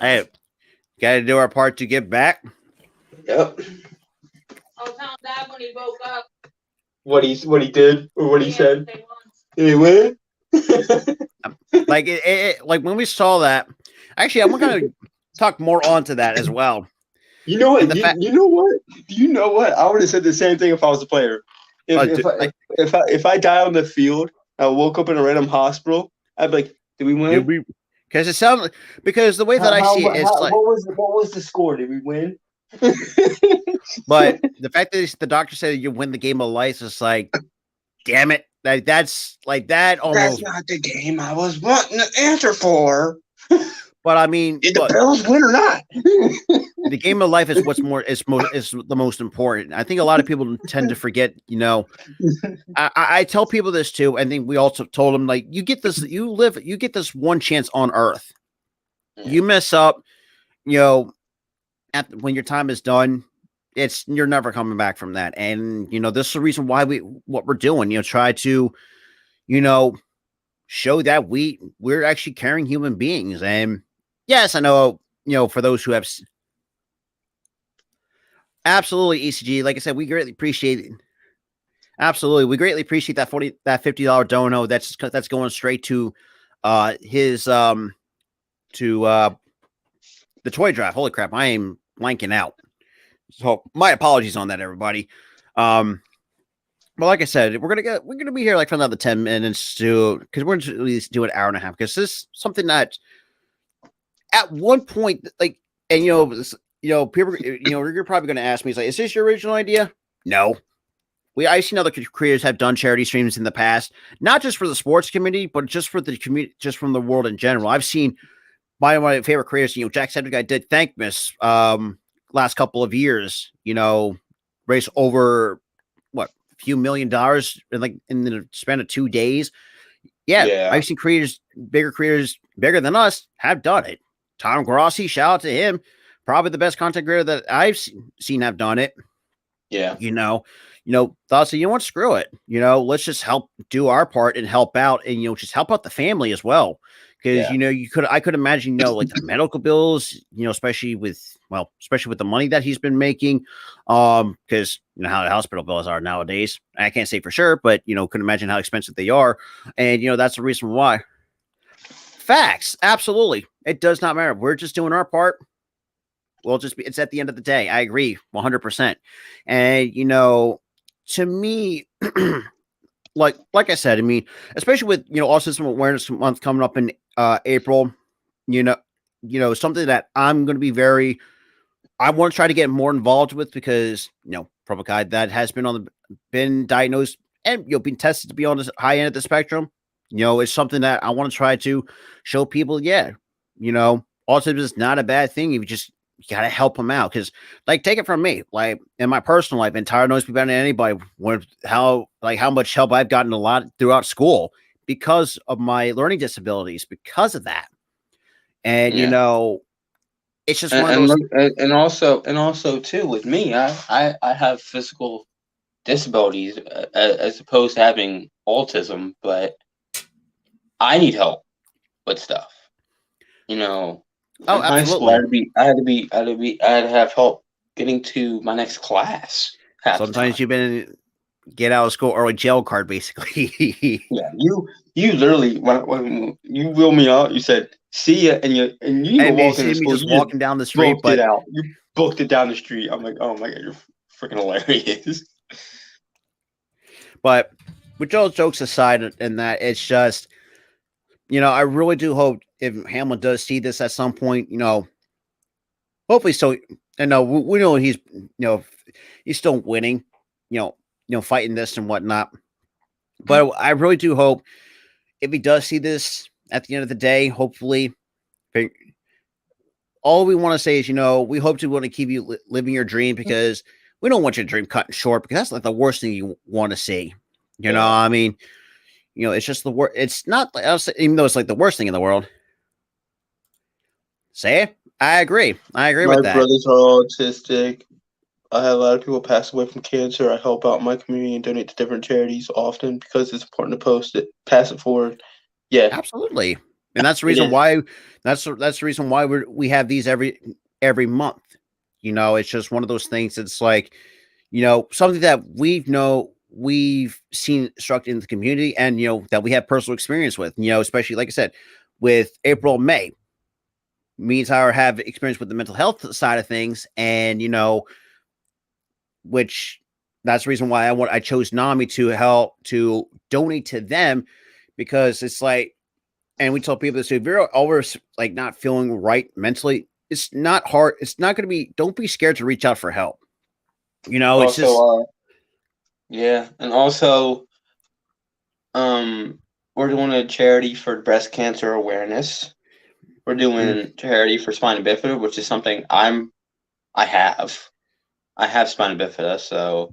hey, got to do our part to give back. Yep. I'll tell Dad when he woke up. What he did or what he said. Did he win? Like like when we saw that. Actually, I'm going to talk more onto that as well. You know what? You know what? You know what? I would have said the same thing if I was a player. If I die on the field, I woke up in a random hospital, I'd be like, "Did we win?" Because it sounds the way that I see it is like, what was the score? Did we win? But the fact that the doctor said you win the game of life is like, damn it, that's like that almost. That's not the game I was wanting to answer for. But I mean, did the Bills win or not? The game of life is what's more is the most important. I think a lot of people tend to forget. I tell people this too. I think we also told them, like, you get this one chance on Earth. You mess up, when your time is done, you're never coming back from that. And this is the reason why what we're doing. Try to, show that we're actually caring human beings. And yes, I know, for those who have absolutely ECG, like I said, we greatly appreciate it. Absolutely. We greatly appreciate that $50 dono. That's going straight to his to the toy drive. Holy crap, I am blanking out. So my apologies on that, everybody. But like I said, we're gonna be here like for another 10 minutes because we're gonna at least do an hour and a half, because this is something that at one point, like, and people, you're probably going to ask me, is this your original idea? No. I've seen other creators have done charity streams in the past, not just for the sports community, but just for the community, just from the world in general. I've seen one of my favorite creators, Jacksepticeye did Thankmas last couple of years, raised over a few $1 million in the span of 2 days. Yeah. I've seen bigger creators, bigger than us, have done it. Tom Grossi, shout out to him. Probably the best content creator that I've seen have done it. Yeah. Thoughts of, what, screw it. Let's just help do our part and help out and, just help out the family as well. Because, I could imagine, like the medical bills, especially with the money that he's been making. Because, how the hospital bills are nowadays. I can't say for sure, but, could imagine how expensive they are. And, that's the reason why. Facts. Absolutely. It does not matter. We're just doing our part. It's at the end of the day. I agree 100%. And, to me, like I said, I mean, especially with, Autism Awareness Month coming up in April, something that I'm going to be I want to try to get more involved with because, from a guy that has been diagnosed and, been tested to be on the high end of the spectrum, it's something that I want to try to show people. Yeah. Autism is not a bad thing. You got to help them out. Cause take it from me, in my personal life, and Tyler knows me better than anybody how much help I've gotten a lot throughout school because of my learning disabilities, because of that. And, it's just one of those. And also too, with me, I have physical disabilities as opposed to having autism, but I need help with stuff, Oh, in high school, I had to have help getting to my next class. Sometimes you've been get out of school early jail card, basically. Yeah, you literally when you wheeled me out, you said see ya, and you were walking to school, just walking down the street, but you booked it down the street. I'm like, oh my god, you're freaking hilarious. But with all jokes aside, and that it's just, I really do hope if Hamlin does see this at some point, hopefully so. And we know he's, he's still winning, fighting this and whatnot. But I really do hope if he does see this at the end of the day, hopefully, all we want to say is, we hope to want to keep you living your dream because we don't want your dream cut short because that's the worst thing you want to see. I mean, it's just the worst. It's not, even though it's the worst thing in the world. Say it. I agree with that. My brothers are autistic. I had a lot of people pass away from cancer. I help out my community and donate to different charities often because it's important to pass it forward. Yeah, absolutely. And that's the reason why. That's the reason why we have these every month. It's just one of those things. It's something that we've seen struck in the community and, that we have personal experience with, especially, like I said, with April, May, me and Tyler have experience with the mental health side of things. And, which that's the reason why I chose NAMI to help to donate to them because it's and we tell people this, if you're always not feeling right mentally, it's not hard. It's not going to be, don't be scared to reach out for help. It's just, yeah. And also, we're doing a charity for breast cancer awareness. We're doing charity for spina bifida, which is something I have spina bifida, so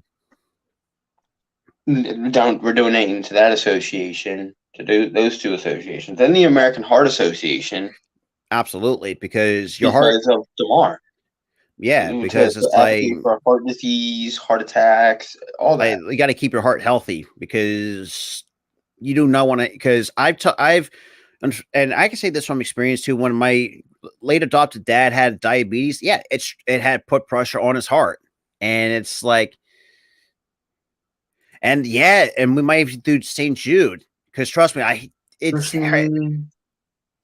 we're donating to that association, to do those two associations. Then the American Heart Association. Absolutely, because your because of Damar. Yeah, because it's for heart disease, heart attacks, all that. You got to keep your heart healthy because you do not want to. Because I've, and I can say this from experience too. When my late adopted dad had diabetes, yeah, it had put pressure on his heart, and it's and we might even do St. Jude because trust me,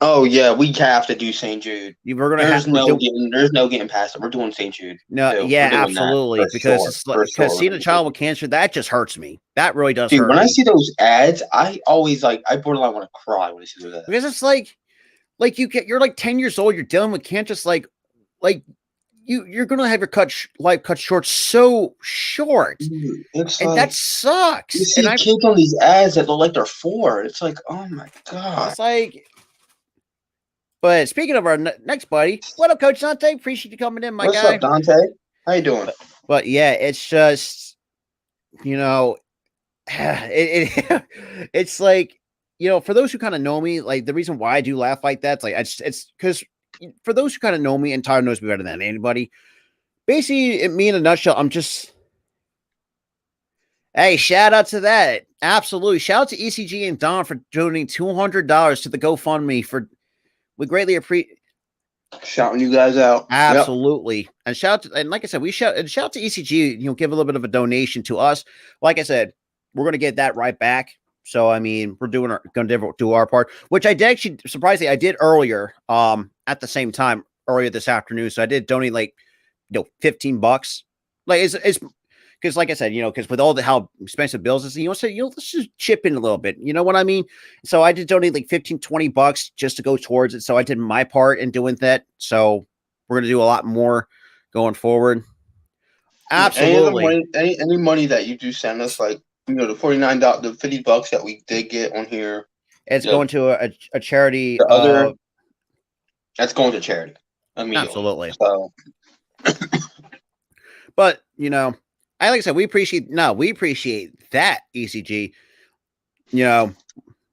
Oh yeah, we have to do St. Jude. We're gonna there's no getting past it. We're doing St. Jude. No, too. Yeah, absolutely. Because because seeing a child with cancer, that just hurts me. That really does hurt. When I see those ads, I always I borderline want to cry when I see those ads. Because it's you're 10 years old, you're dealing with cancer. It's you're gonna have your life cut short so short, Dude, it's and like that sucks. you see And kids on these ads that look like they're 4. It's like, oh my god. it's like. But speaking of our next buddy, what up, Coach Dante? Appreciate you coming in, my What's guy. up, Dante? How you doing? But yeah, it's just it's like for those who kind of know me, like the reason why I do laugh like that, it's because for those who kind of know me, and Tyler knows me better than anybody. Basically, me in a nutshell, I'm just. Hey, shout out to that! Absolutely, shout out to ECG and Don for donating $200 to the GoFundMe for. We greatly appreciate. Shouting you guys out. Absolutely. Yep. And shout out to, and like I said, shout out to ECG, give a little bit of a donation to us. Like I said, we're going to get that right back. So, I mean, we're going to do our part, which I did actually, surprisingly, I did earlier, at the same time, earlier this afternoon. So I did donate $15. Like it's because like I said, because with all how expensive bills is, let's just chip in a little bit. You know what I mean? So I did donate like $15-$20 just to go towards it. So I did my part in doing that. So we're going to do a lot more going forward. Absolutely. Any money that you do send us, like, the $49, the $50 that we did get on here. It's going to a charity. That's going to charity. Absolutely. So. But, like I said, we appreciate that, ECG.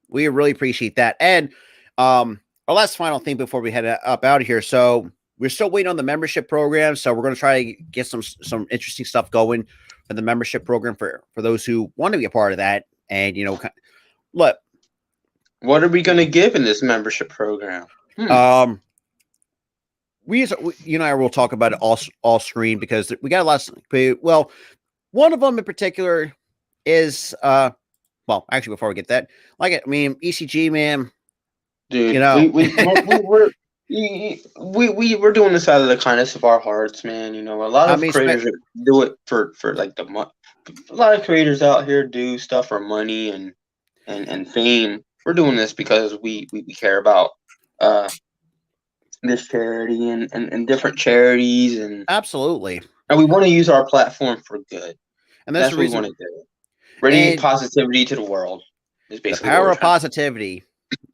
We really appreciate that. And our last final thing before we head up out of here. So we're still waiting on the membership program. So we're going to try to get some interesting stuff going for the membership program for those who want to be a part of that. And, look. What are we going to give in this membership program? We and I will talk about it all screen because we got a lot of, well, one of them in particular is, well, actually, before we get that, ECG, man, dude, we're doing this out of the kindness of our hearts, man. A lot of creators do it for like the money. A lot of creators out here do stuff for money and fame. We're doing this because we care about this charity and different charities and absolutely. And we want to use our platform for good. And that's the reason we want to do. Radiate positivity to the world is basically the power of positivity.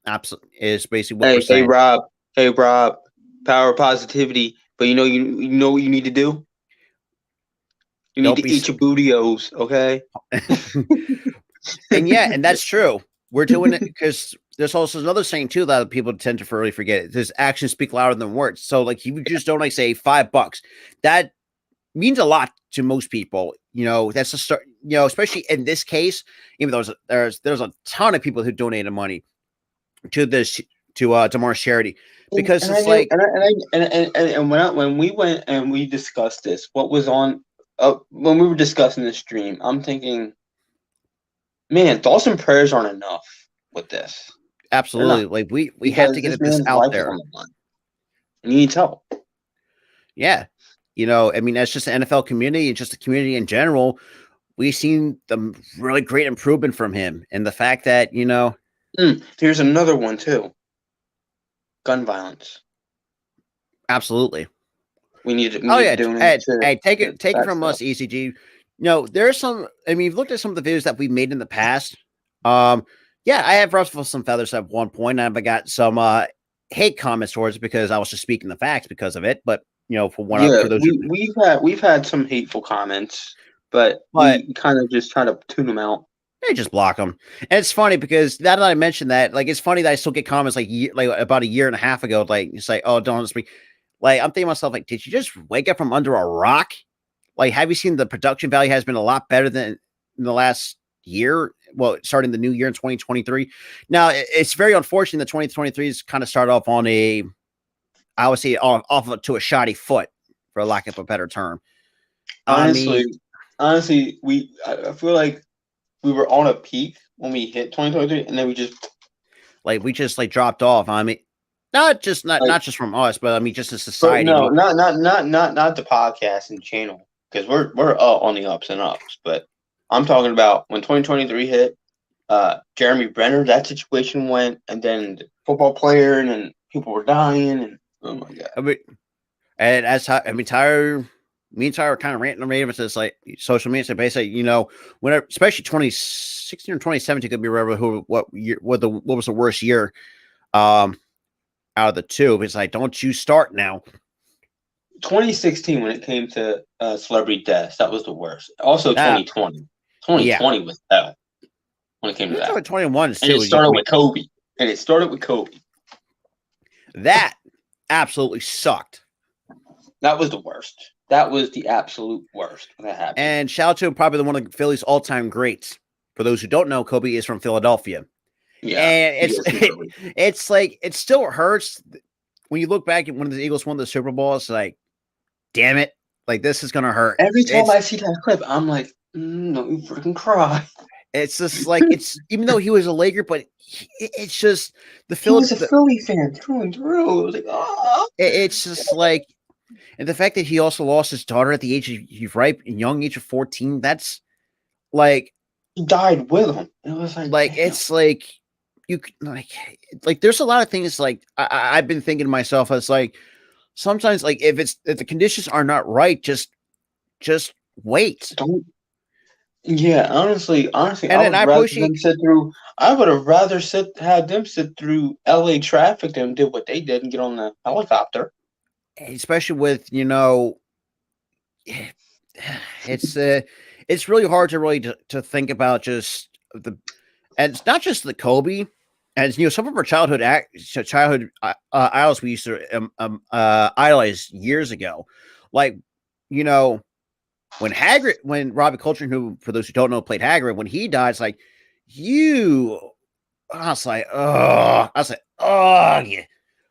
Absolutely, is basically what we're saying. Hey Rob, power of positivity. But you know what you need to do? You need to eat your bootios, okay? And that's true. We're doing it because there's also another saying too that people tend to really forget. There's actions speak louder than words. So like you just don't say $5. That means a lot to most people. That's a start. Especially in this case, even though there's a ton of people who donated money to this Damar's charity because when we went and we discussed this, what was on when we were discussing this stream, I'm thinking, man, thoughts and prayers aren't enough with this. Absolutely, like we have to get this out there. And he needs help. Yeah. That's just the NFL community and just the community in general. We've seen the really great improvement from him. And the fact that, here's another one too. Gun violence. Absolutely. We need to take it from us, ECG. There's some, you've looked at some of the videos that we made in the past. I have ruffled some feathers at one point. I've got some hate comments towards it because I was just speaking the facts because of it. But for those we've had some hateful comments, but we kind of just try to tune them out. They just block them. And it's funny because now that I mentioned that, it's funny that I still get comments like about a year and a half ago, it's like, oh, don't speak. I'm thinking to myself, did you just wake up from under a rock? Have you seen the production value has been a lot better than in the last year? Well, starting the new year in 2023. Now, it's very unfortunate that 2023 is kind of started off on I would say off to a shoddy foot, for lack of a better term. Honestly, I feel like we were on a peak when we hit 2023, and then we just dropped off. Not just from us, but just as society. No, not the podcast and channel, because we're on the ups and ups. But I'm talking about when 2023 hit. Jeremy Brenner, that situation went, and then the football player, and then people were dying, and oh my god. And as I mean, me and Tyler were kind of ranting and raving about this like social media. So basically, whenever, especially 2016 or 2017, could be remember what was the worst year out of the two. It's like, don't you start now. 2016, when it came to celebrity deaths, that was the worst. Also, 2020. Yeah. 2020 was hell when it came to that. 2021 and it started with Kobe. That absolutely sucked. That was the worst. That was the absolute worst that happened. And shout out to probably one of Philly's all-time greats. For those who don't know, Kobe is from Philadelphia. Yeah, and it's like it still hurts when you look back at when the Eagles won the Super Bowl. It's like, damn it, like this is gonna hurt. Every time I see that clip, I'm like, no, you freaking cry. It's just like it's even though he was a Laker, but it's just he was a Philly fan through and through. It was like, oh. It's just like, and the fact that he also lost his daughter at the age of young age of 14. That's like he died with him. It was like it's like you like there's a lot of things like I've been thinking to myself as like sometimes like if the conditions are not right, just wait. Don't. Yeah, honestly, and I would have rather had them sit through LA traffic than did what they did and get on the helicopter. Especially with it's really hard to think about just and it's not just the Kobe, as some of our childhood idols we used to idolize years ago, like when Robbie Coltrane, who for those who don't know played Hagrid, when he died, it's like I was like, oh, yeah.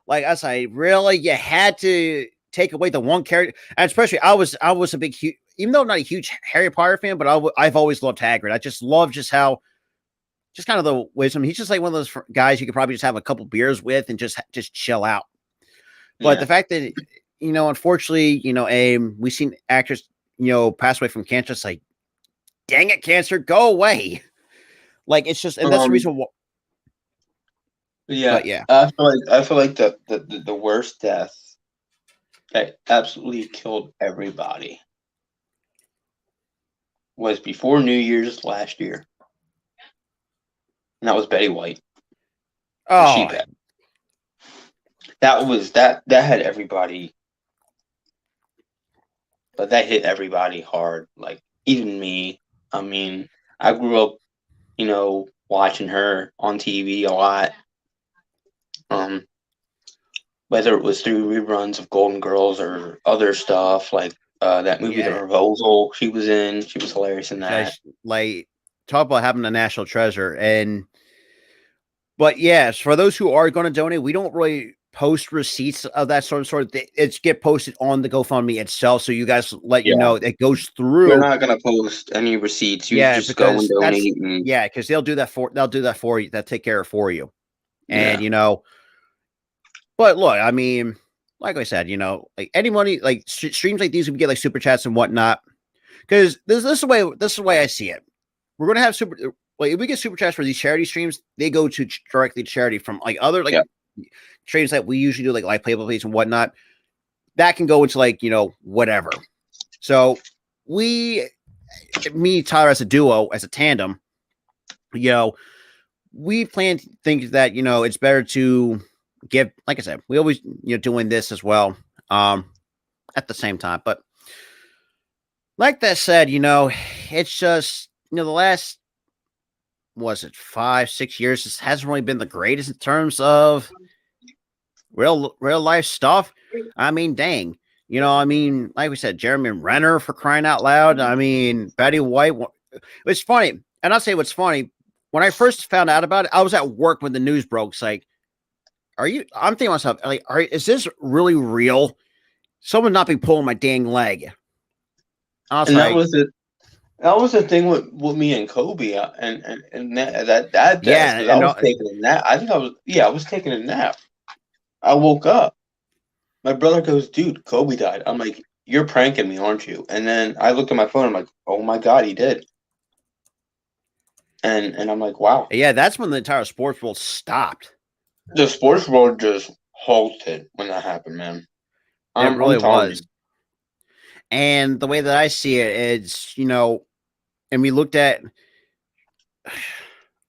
Like I was like, really, you had to take away the one character, and especially I was a big, even though I'm not a huge Harry Potter fan, but I've always loved Hagrid. I just love just kind of the wisdom. He's just like one of those guys you could probably just have a couple beers with and just chill out. But the fact that unfortunately, we've seen actors pass away from cancer. It's like, dang it, cancer, go away. Like it's just, and that's the reason why. Yeah, but yeah. I feel like the worst death that absolutely killed everybody was before New Year's last year, and that was Betty White. Oh, that had everybody, but that hit everybody hard. Like even me. I mean, I grew up, watching her on TV a lot. Whether it was through reruns of Golden Girls or other stuff like that movie, The Proposal, she was in. She was hilarious in that. Like, talk about having a national treasure. But yes, for those who are going to donate, we don't really post receipts of that sort. It's get posted on the GoFundMe itself, so you guys you know it goes through. We're not going to post any receipts. You just go and donate. Because they'll do that for you. They'll take care of for you. And but look, I mean, like I said, like any money, like streams like these, we get like super chats and whatnot. Because this is the way I see it. We're gonna have if we get super chats for these charity streams, they go to directly to charity from like other streams that we usually do, like play and whatnot. That can go into whatever. So me, Tyler, as a duo, as a tandem, we plan to think that it's better to give, like I said, we always doing this as well at the same time. But like that said, it's just the last 5-6 years, this hasn't really been the greatest in terms of real life stuff. I mean, dang, like we said, Jeremy Renner, for crying out loud. I mean, Betty White. It's funny, and I'll say what's funny. When I first found out about it, I was at work when the news broke. It's like, I'm thinking to myself, like, is this really real? Someone not be pulling my dang leg. That was the thing with me and Kobe, and that I was taking a nap. I was taking a nap. I woke up. My brother goes, "Dude, Kobe died." I'm like, "You're pranking me, aren't you?" And then I looked at my phone. I'm like, "Oh my God, he did." And I'm like, wow. Yeah, that's when the entire sports world stopped. The sports world just halted when that happened, man. I'm really telling was. And the way that I see it is, and we looked at,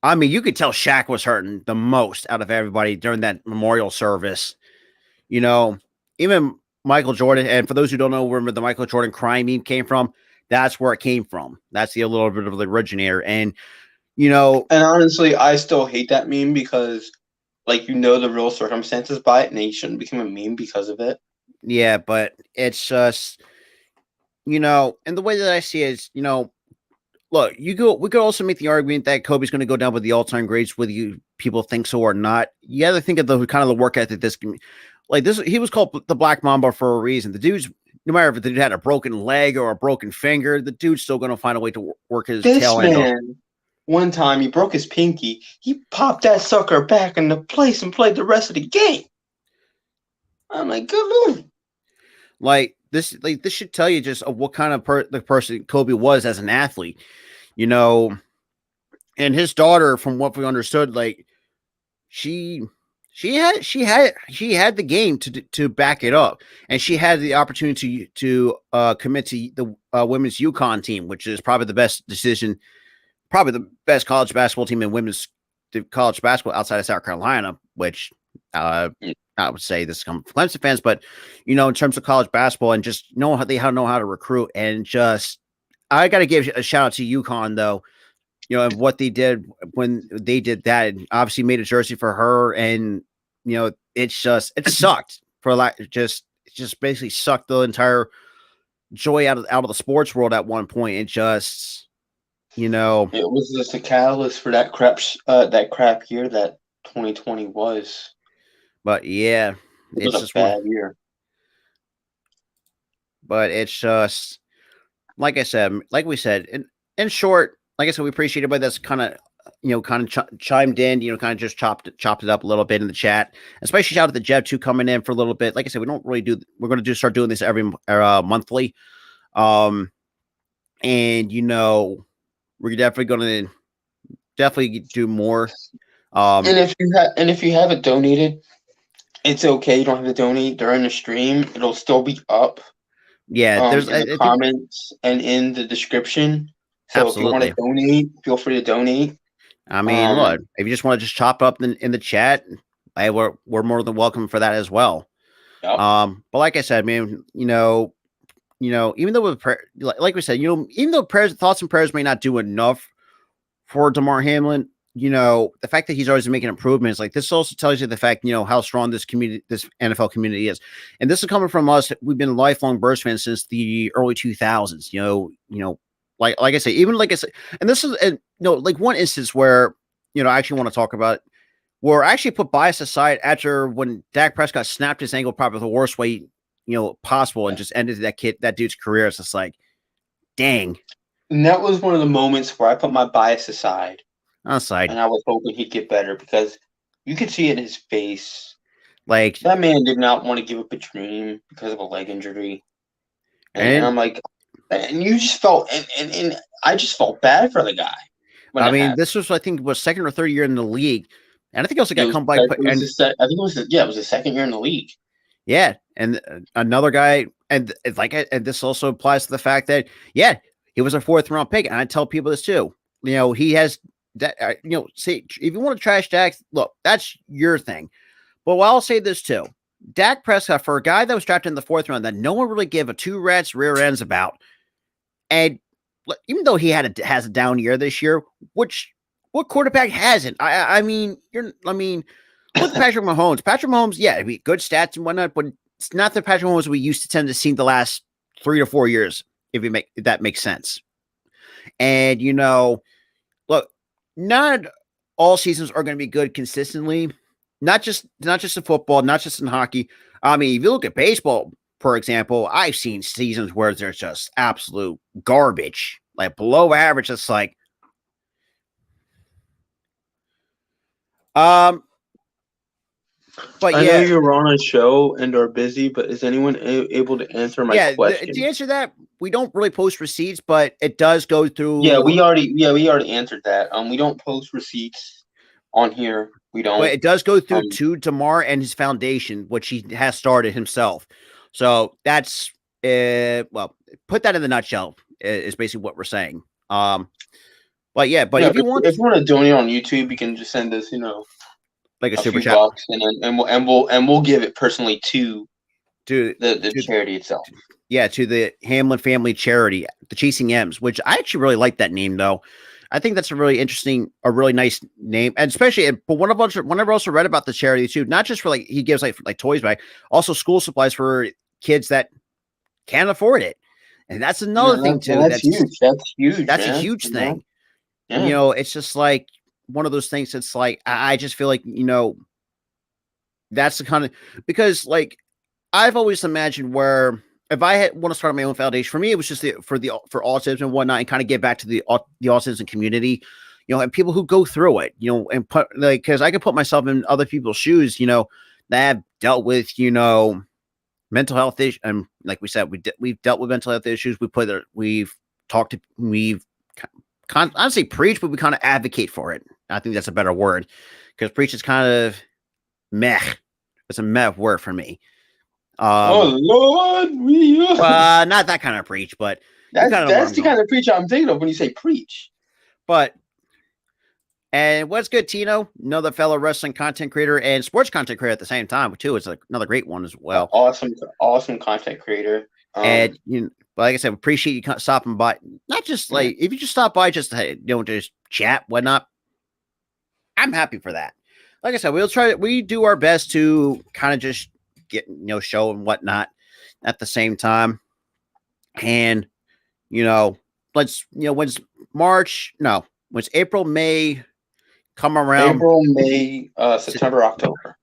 I mean, you could tell Shaq was hurting the most out of everybody during that memorial service. Even Michael Jordan, and for those who don't know where the Michael Jordan crying meme came from, that's where it came from. That's a little bit of the originator. And, And honestly, I still hate that meme because, the real circumstances by it, and he shouldn't become a meme because of it. Yeah, but it's just, and the way that I see it is, look, we could also make the argument that Kobe's going to go down with the all-time greats, whether you people think so or not. You got to think of the kind of the work ethic this he was called the Black Mamba for a reason. The dude's, no matter if the dude had a broken leg or a broken finger, the dude's still going to find a way to work his tail end off. One time he broke his pinky, he popped that sucker back into place and played the rest of the game. I'm like, good move. This should tell you just what kind of the person Kobe was as an athlete, and his daughter, from what we understood, she had the game to back it up, and she had the opportunity to commit to the women's UConn team, which is probably the best decision, probably the best college basketball team in women's college basketball outside of South Carolina, which I would say this comes from Clemson fans, but in terms of college basketball and just know how to recruit, and just I got to give a shout out to UConn though, and what they did when they did that, and obviously made a jersey for her, and it sucked it just basically sucked the entire joy out of the sports world at one point. It just it was just a catalyst for that crap year that 2020 was. But yeah, it was a bad year. But it's just like we said, in short, like I said, we appreciate everybody that's kind of chimed in, kind of just chopped it up a little bit in the chat. Especially shout out to Jeff too, coming in for a little bit. Like I said, we're going to start doing this every monthly. And we're definitely going to do more. And if you haven't donated, it's okay. You don't have to donate during the stream. It'll still be up. Yeah, there's in the comments and in the description. So If you want to donate, feel free to donate. I mean, look, if you just want to just chop up in the chat, we're more than welcome for that as well. Yep. But like I said, man, even though like we said, even though thoughts and prayers may not do enough for Damar Hamlin, the fact that he's always making improvements, this also tells you the fact, how strong this NFL community is. And this is coming from us. We've been lifelong Bears fans since the early 2000s, like I say, and this is, one instance where, I actually want to talk about, where I actually put bias aside after when Dak Prescott snapped his ankle probably the worst way, possible, and just ended that dude's career. It's just like, dang. And that was one of the moments where I put my bias aside. And I was hoping he'd get better because you could see it in his face. Like, that man did not want to give up a dream because of a leg injury. And I'm like, and you just felt, and I just felt bad for the guy. I mean, this was, I think, was second or third year in the league. And I think also got come by. I think it was the second year in the league. Yeah. And another guy, and this also applies to the fact that, yeah, he was a 4th round pick. And I tell people this too. He has that, say, if you want to trash Dak, look, that's your thing. But I'll say this too. Dak Prescott, for a guy that was drafted in the 4th round that no one really gave a 2 rats rear ends about, and even though he has a down year this year, what quarterback hasn't? I mean, look at Patrick Mahomes. Patrick Mahomes, yeah, good stats and whatnot, but it's not the Patrick Mahomes we used to tend to see the last 3 to 4 years, if that makes sense. And look, not all seasons are going to be good consistently. Not just in football, not just in hockey. I mean, if you look at baseball, for example, I've seen seasons where there's just absolute garbage, like below average. It's like, but I know you're on a show and are busy, but is anyone able to answer my question? To answer that, we don't really post receipts, but it does go through. Yeah, we already answered that. We don't post receipts on here. We don't. But it does go through to Damar and his foundation, which he has started himself. So that's well, put that in the nutshell is basically what we're saying. But yeah, but Yeah, if you want, if you want to donate on YouTube, you can just send us, like a a super few chat bucks, and we'll give it personally to to the charity itself. yeah, to the Hamlin Family Charity, the Chasing M's, which I actually really like that name though. I think that's a really interesting, a really nice name, and especially, but whenever I also read about the charity too, not just for like he gives like toys back, also school supplies for kids that can't afford it, and that's another thing too. That's huge. That's huge. That's a Man. huge thing. Yeah. It's just like one of those things. It's like I just feel like that's the kind of, because like I've always imagined where if I had want to start my own foundation, for me it was just for autism and whatnot, and kind of get back to the autism community, and people who go through it, and put like, because I could put myself in other people's shoes, that have dealt with mental health issues, and like we said, we've dealt with mental health issues. We've talked to I don't say preach, but we kind of advocate for it. I think that's a better word, because preach is kind of meh. It's a meh word for me. Oh Lord, not that kind of preach, but that's the kind of preach I'm thinking of when you say preach. But and what's good, Tino? Another fellow wrestling content creator and sports content creator at the same time too. It's another great one as well. Awesome content creator. And like I said, appreciate you stopping by. Not just like if you just stop by, just just chat, whatnot. I'm happy for that. Like I said, we do our best to kind of just get show and whatnot at the same time. And when's April, May come around? April, May, September, October.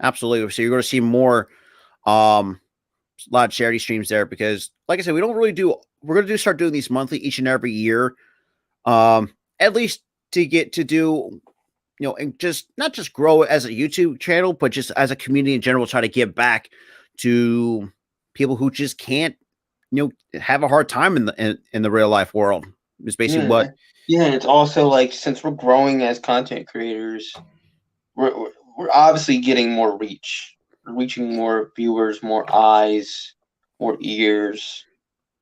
Absolutely. So you're going to see more a lot of charity streams there, because like I said, we're going to start doing these monthly each and every year. At least to get to do and just not just grow it as a YouTube channel, but just as a community in general, try to give back to people who just can't, have a hard time in the real life world. Is basically what. Yeah, it's also like, since we're growing as content creators, we're obviously getting more reach, reaching more viewers, more eyes, more ears.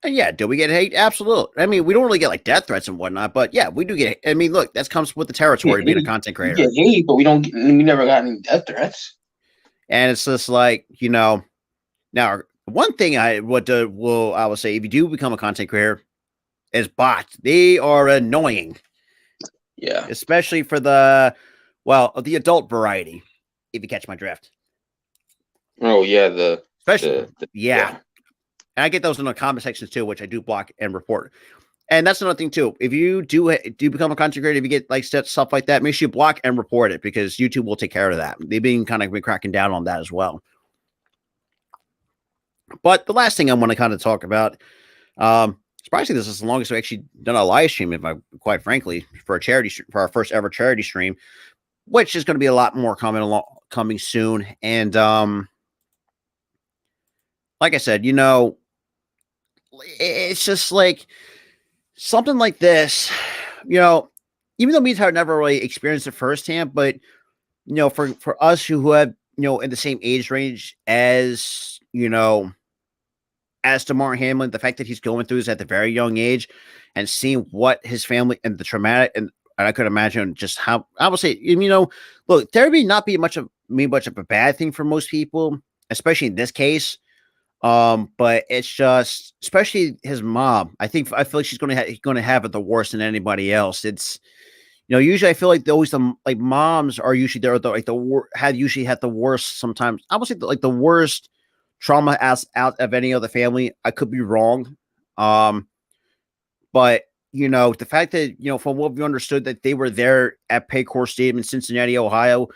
And yeah, do we get hate? Absolutely. I mean, we don't really get like death threats and whatnot, but yeah, we do get. I mean, look, that comes with the territory of being a content creator. We get hate, but we never got any death threats. And it's just like now, one thing I would say, if you do become a content creator, is bots. They are annoying. Yeah, especially for the adult variety. If you catch my drift. Oh yeah, yeah. And I get those in the comment sections too, which I do block and report. And that's another thing too. If you do become a content creator, if you get like stuff like that, make sure you block and report it, because YouTube will take care of that. They've been cracking down on that as well. But the last thing I want to kind of talk about, surprisingly, this is the longest we've actually done a live stream, quite frankly, for our first ever charity stream, which is going to be a lot more coming soon. And like I said, it's just like something like this, even though me and Tyler never really experienced it firsthand, but for us who have in the same age range as as Damar Hamlin, the fact that he's going through this at the very young age and seeing what his family and the traumatic, and I could imagine just how, I will say, look, therapy not be much of a bad thing for most people, especially in this case. But it's just, especially his mom. I feel like she's going to have it the worst than anybody else. It's, usually I feel like moms are usually usually had the worst sometimes. I would say the worst trauma out of any other family. I could be wrong. But the fact that, from what we understood, that they were there at Paycor Stadium in Cincinnati, Ohio,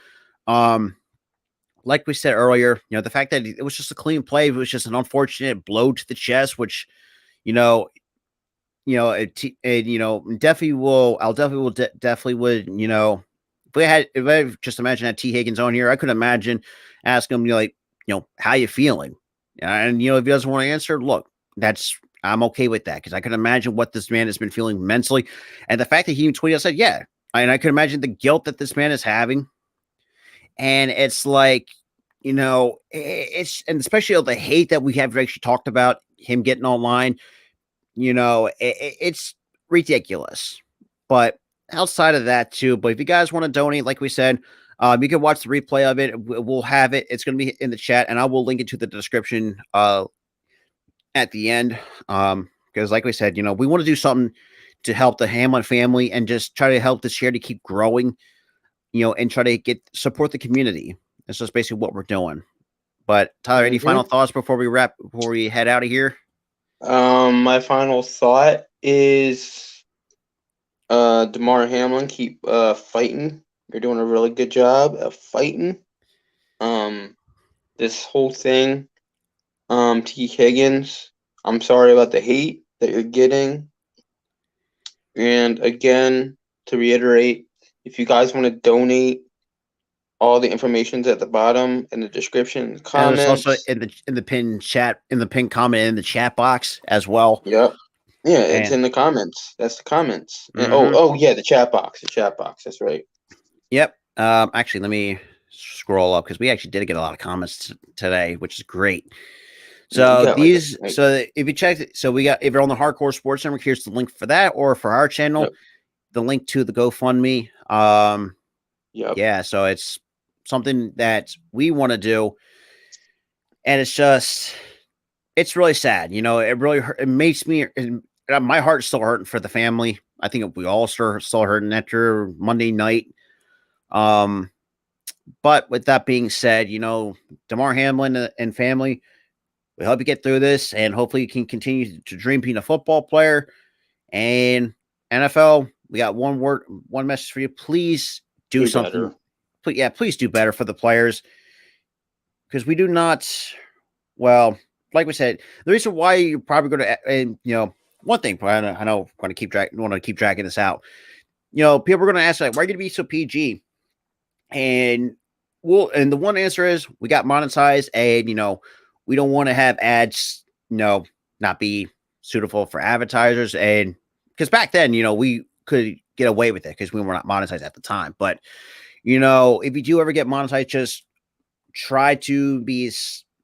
like we said earlier, the fact that it was just a clean play, it was just an unfortunate blow to the chest, which, definitely would, if I just imagine that T. Higgins on here, I could imagine asking him, how you feeling? And, if he doesn't want to answer, look, I'm okay with that, because I can imagine what this man has been feeling mentally. And the fact that he even tweeted, I said, yeah. And I can imagine the guilt that this man is having. And it's like, you know, it's and especially all the hate that we have actually talked about him getting online. You know, it's ridiculous. But outside of that too, but if you guys want to donate, like we said, you can watch the replay of it. We'll have it. It's going to be in the chat, and I will link it to the description at the end. Because like we said, you know, we want to do something to help the Hamlin family and just try to help this charity keep growing, you know, and try to support the community. That's just basically what we're doing. But Tyler, any final thoughts before we head out of here? My final thought is Damar Hamlin, keep fighting. You're doing a really good job of fighting. This whole thing, T. Higgins, I'm sorry about the hate that you're getting. And again, to reiterate, if you guys want to donate, all the information's at the bottom in the description, comments. And it's also in the pin chat, in the pin comment in the chat box as well. Yep. Yeah, it's in the comments. That's the comments. And, oh yeah, the chat box. The chat box. That's right. Yep. Actually, let me scroll up because we actually did get a lot of comments today, which is great. So so if you check it, so we got, if you're on the Hardcore Sports Network, here's the link for that, or for our channel, the link to the GoFundMe. Yeah, so it's something that we want to do, and it's really sad. You know, it really it makes me, my heart's still hurting for the family. I think we all still hurting after Monday night. But with that being said, you know, Damar Hamlin and family, we hope you get through this, and hopefully you can continue to dream being a football player. And NFL, we got one message for you. Please do something. Better. Please do better for the players, because we do not. Well, like we said, the reason why you're probably going to, and you know, one thing, I know I'm going to want to keep dragging this out. You know, people are going to ask, like, why are you going to be so PG? And the one answer is we got monetized, and you know, we don't want to have ads, you know, not be suitable for advertisers. And because back then, you know, we could get away with it because we were not monetized at the time. But, you know, if you do ever get monetized, just try to be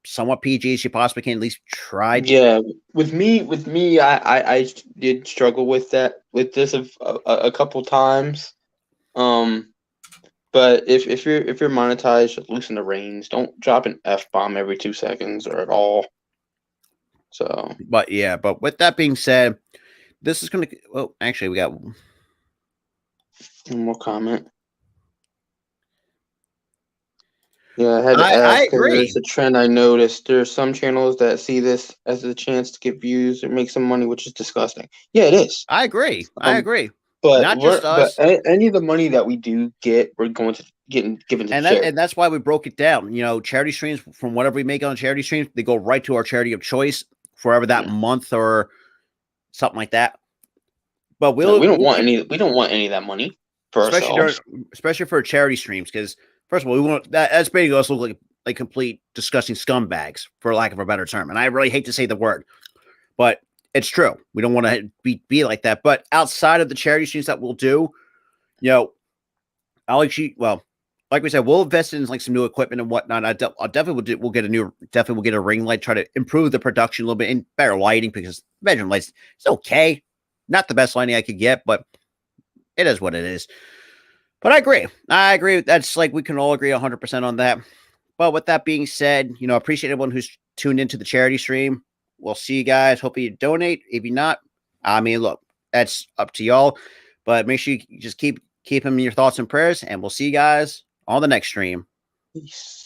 somewhat PG as you possibly can. At least try. Yeah, with me, I did struggle with this a couple times. But if you're monetized, loosen the reins. Don't drop an F-bomb every 2 seconds or at all. So, but with that being said, this is going to. Well, actually, we got one more comment. Yeah, I had to ask because it's a trend I noticed. There's some channels that see this as a chance to get views or make some money, which is disgusting. Yeah, it is. I agree. But not just us. But any of the money that we do get, we're going to given to charity. And that's why we broke it down. You know, charity streams, from whatever we make on charity streams, they go right to our charity of choice forever that month or something like that. But we don't want any of that money for ourselves, especially for charity streams. Because first of all, we want that's making us look like complete disgusting scumbags, for lack of a better term. And I really hate to say the word, but it's true. We don't want to be like that. But outside of the charity streams that we'll do, you know, like we said, we'll invest in like some new equipment and whatnot. I'll definitely we'll get a ring light, try to improve the production a little bit and better lighting, because bedroom lights, it's okay. Not the best lighting I could get, but it is what it is. But I agree. That's like, we can all agree 100% on that. But with that being said, you know, I appreciate everyone who's tuned into the charity stream. We'll see you guys. Hope you donate. If you're not, I mean, look, that's up to y'all. But make sure you just keep them in your thoughts and prayers, and we'll see you guys on the next stream. Peace.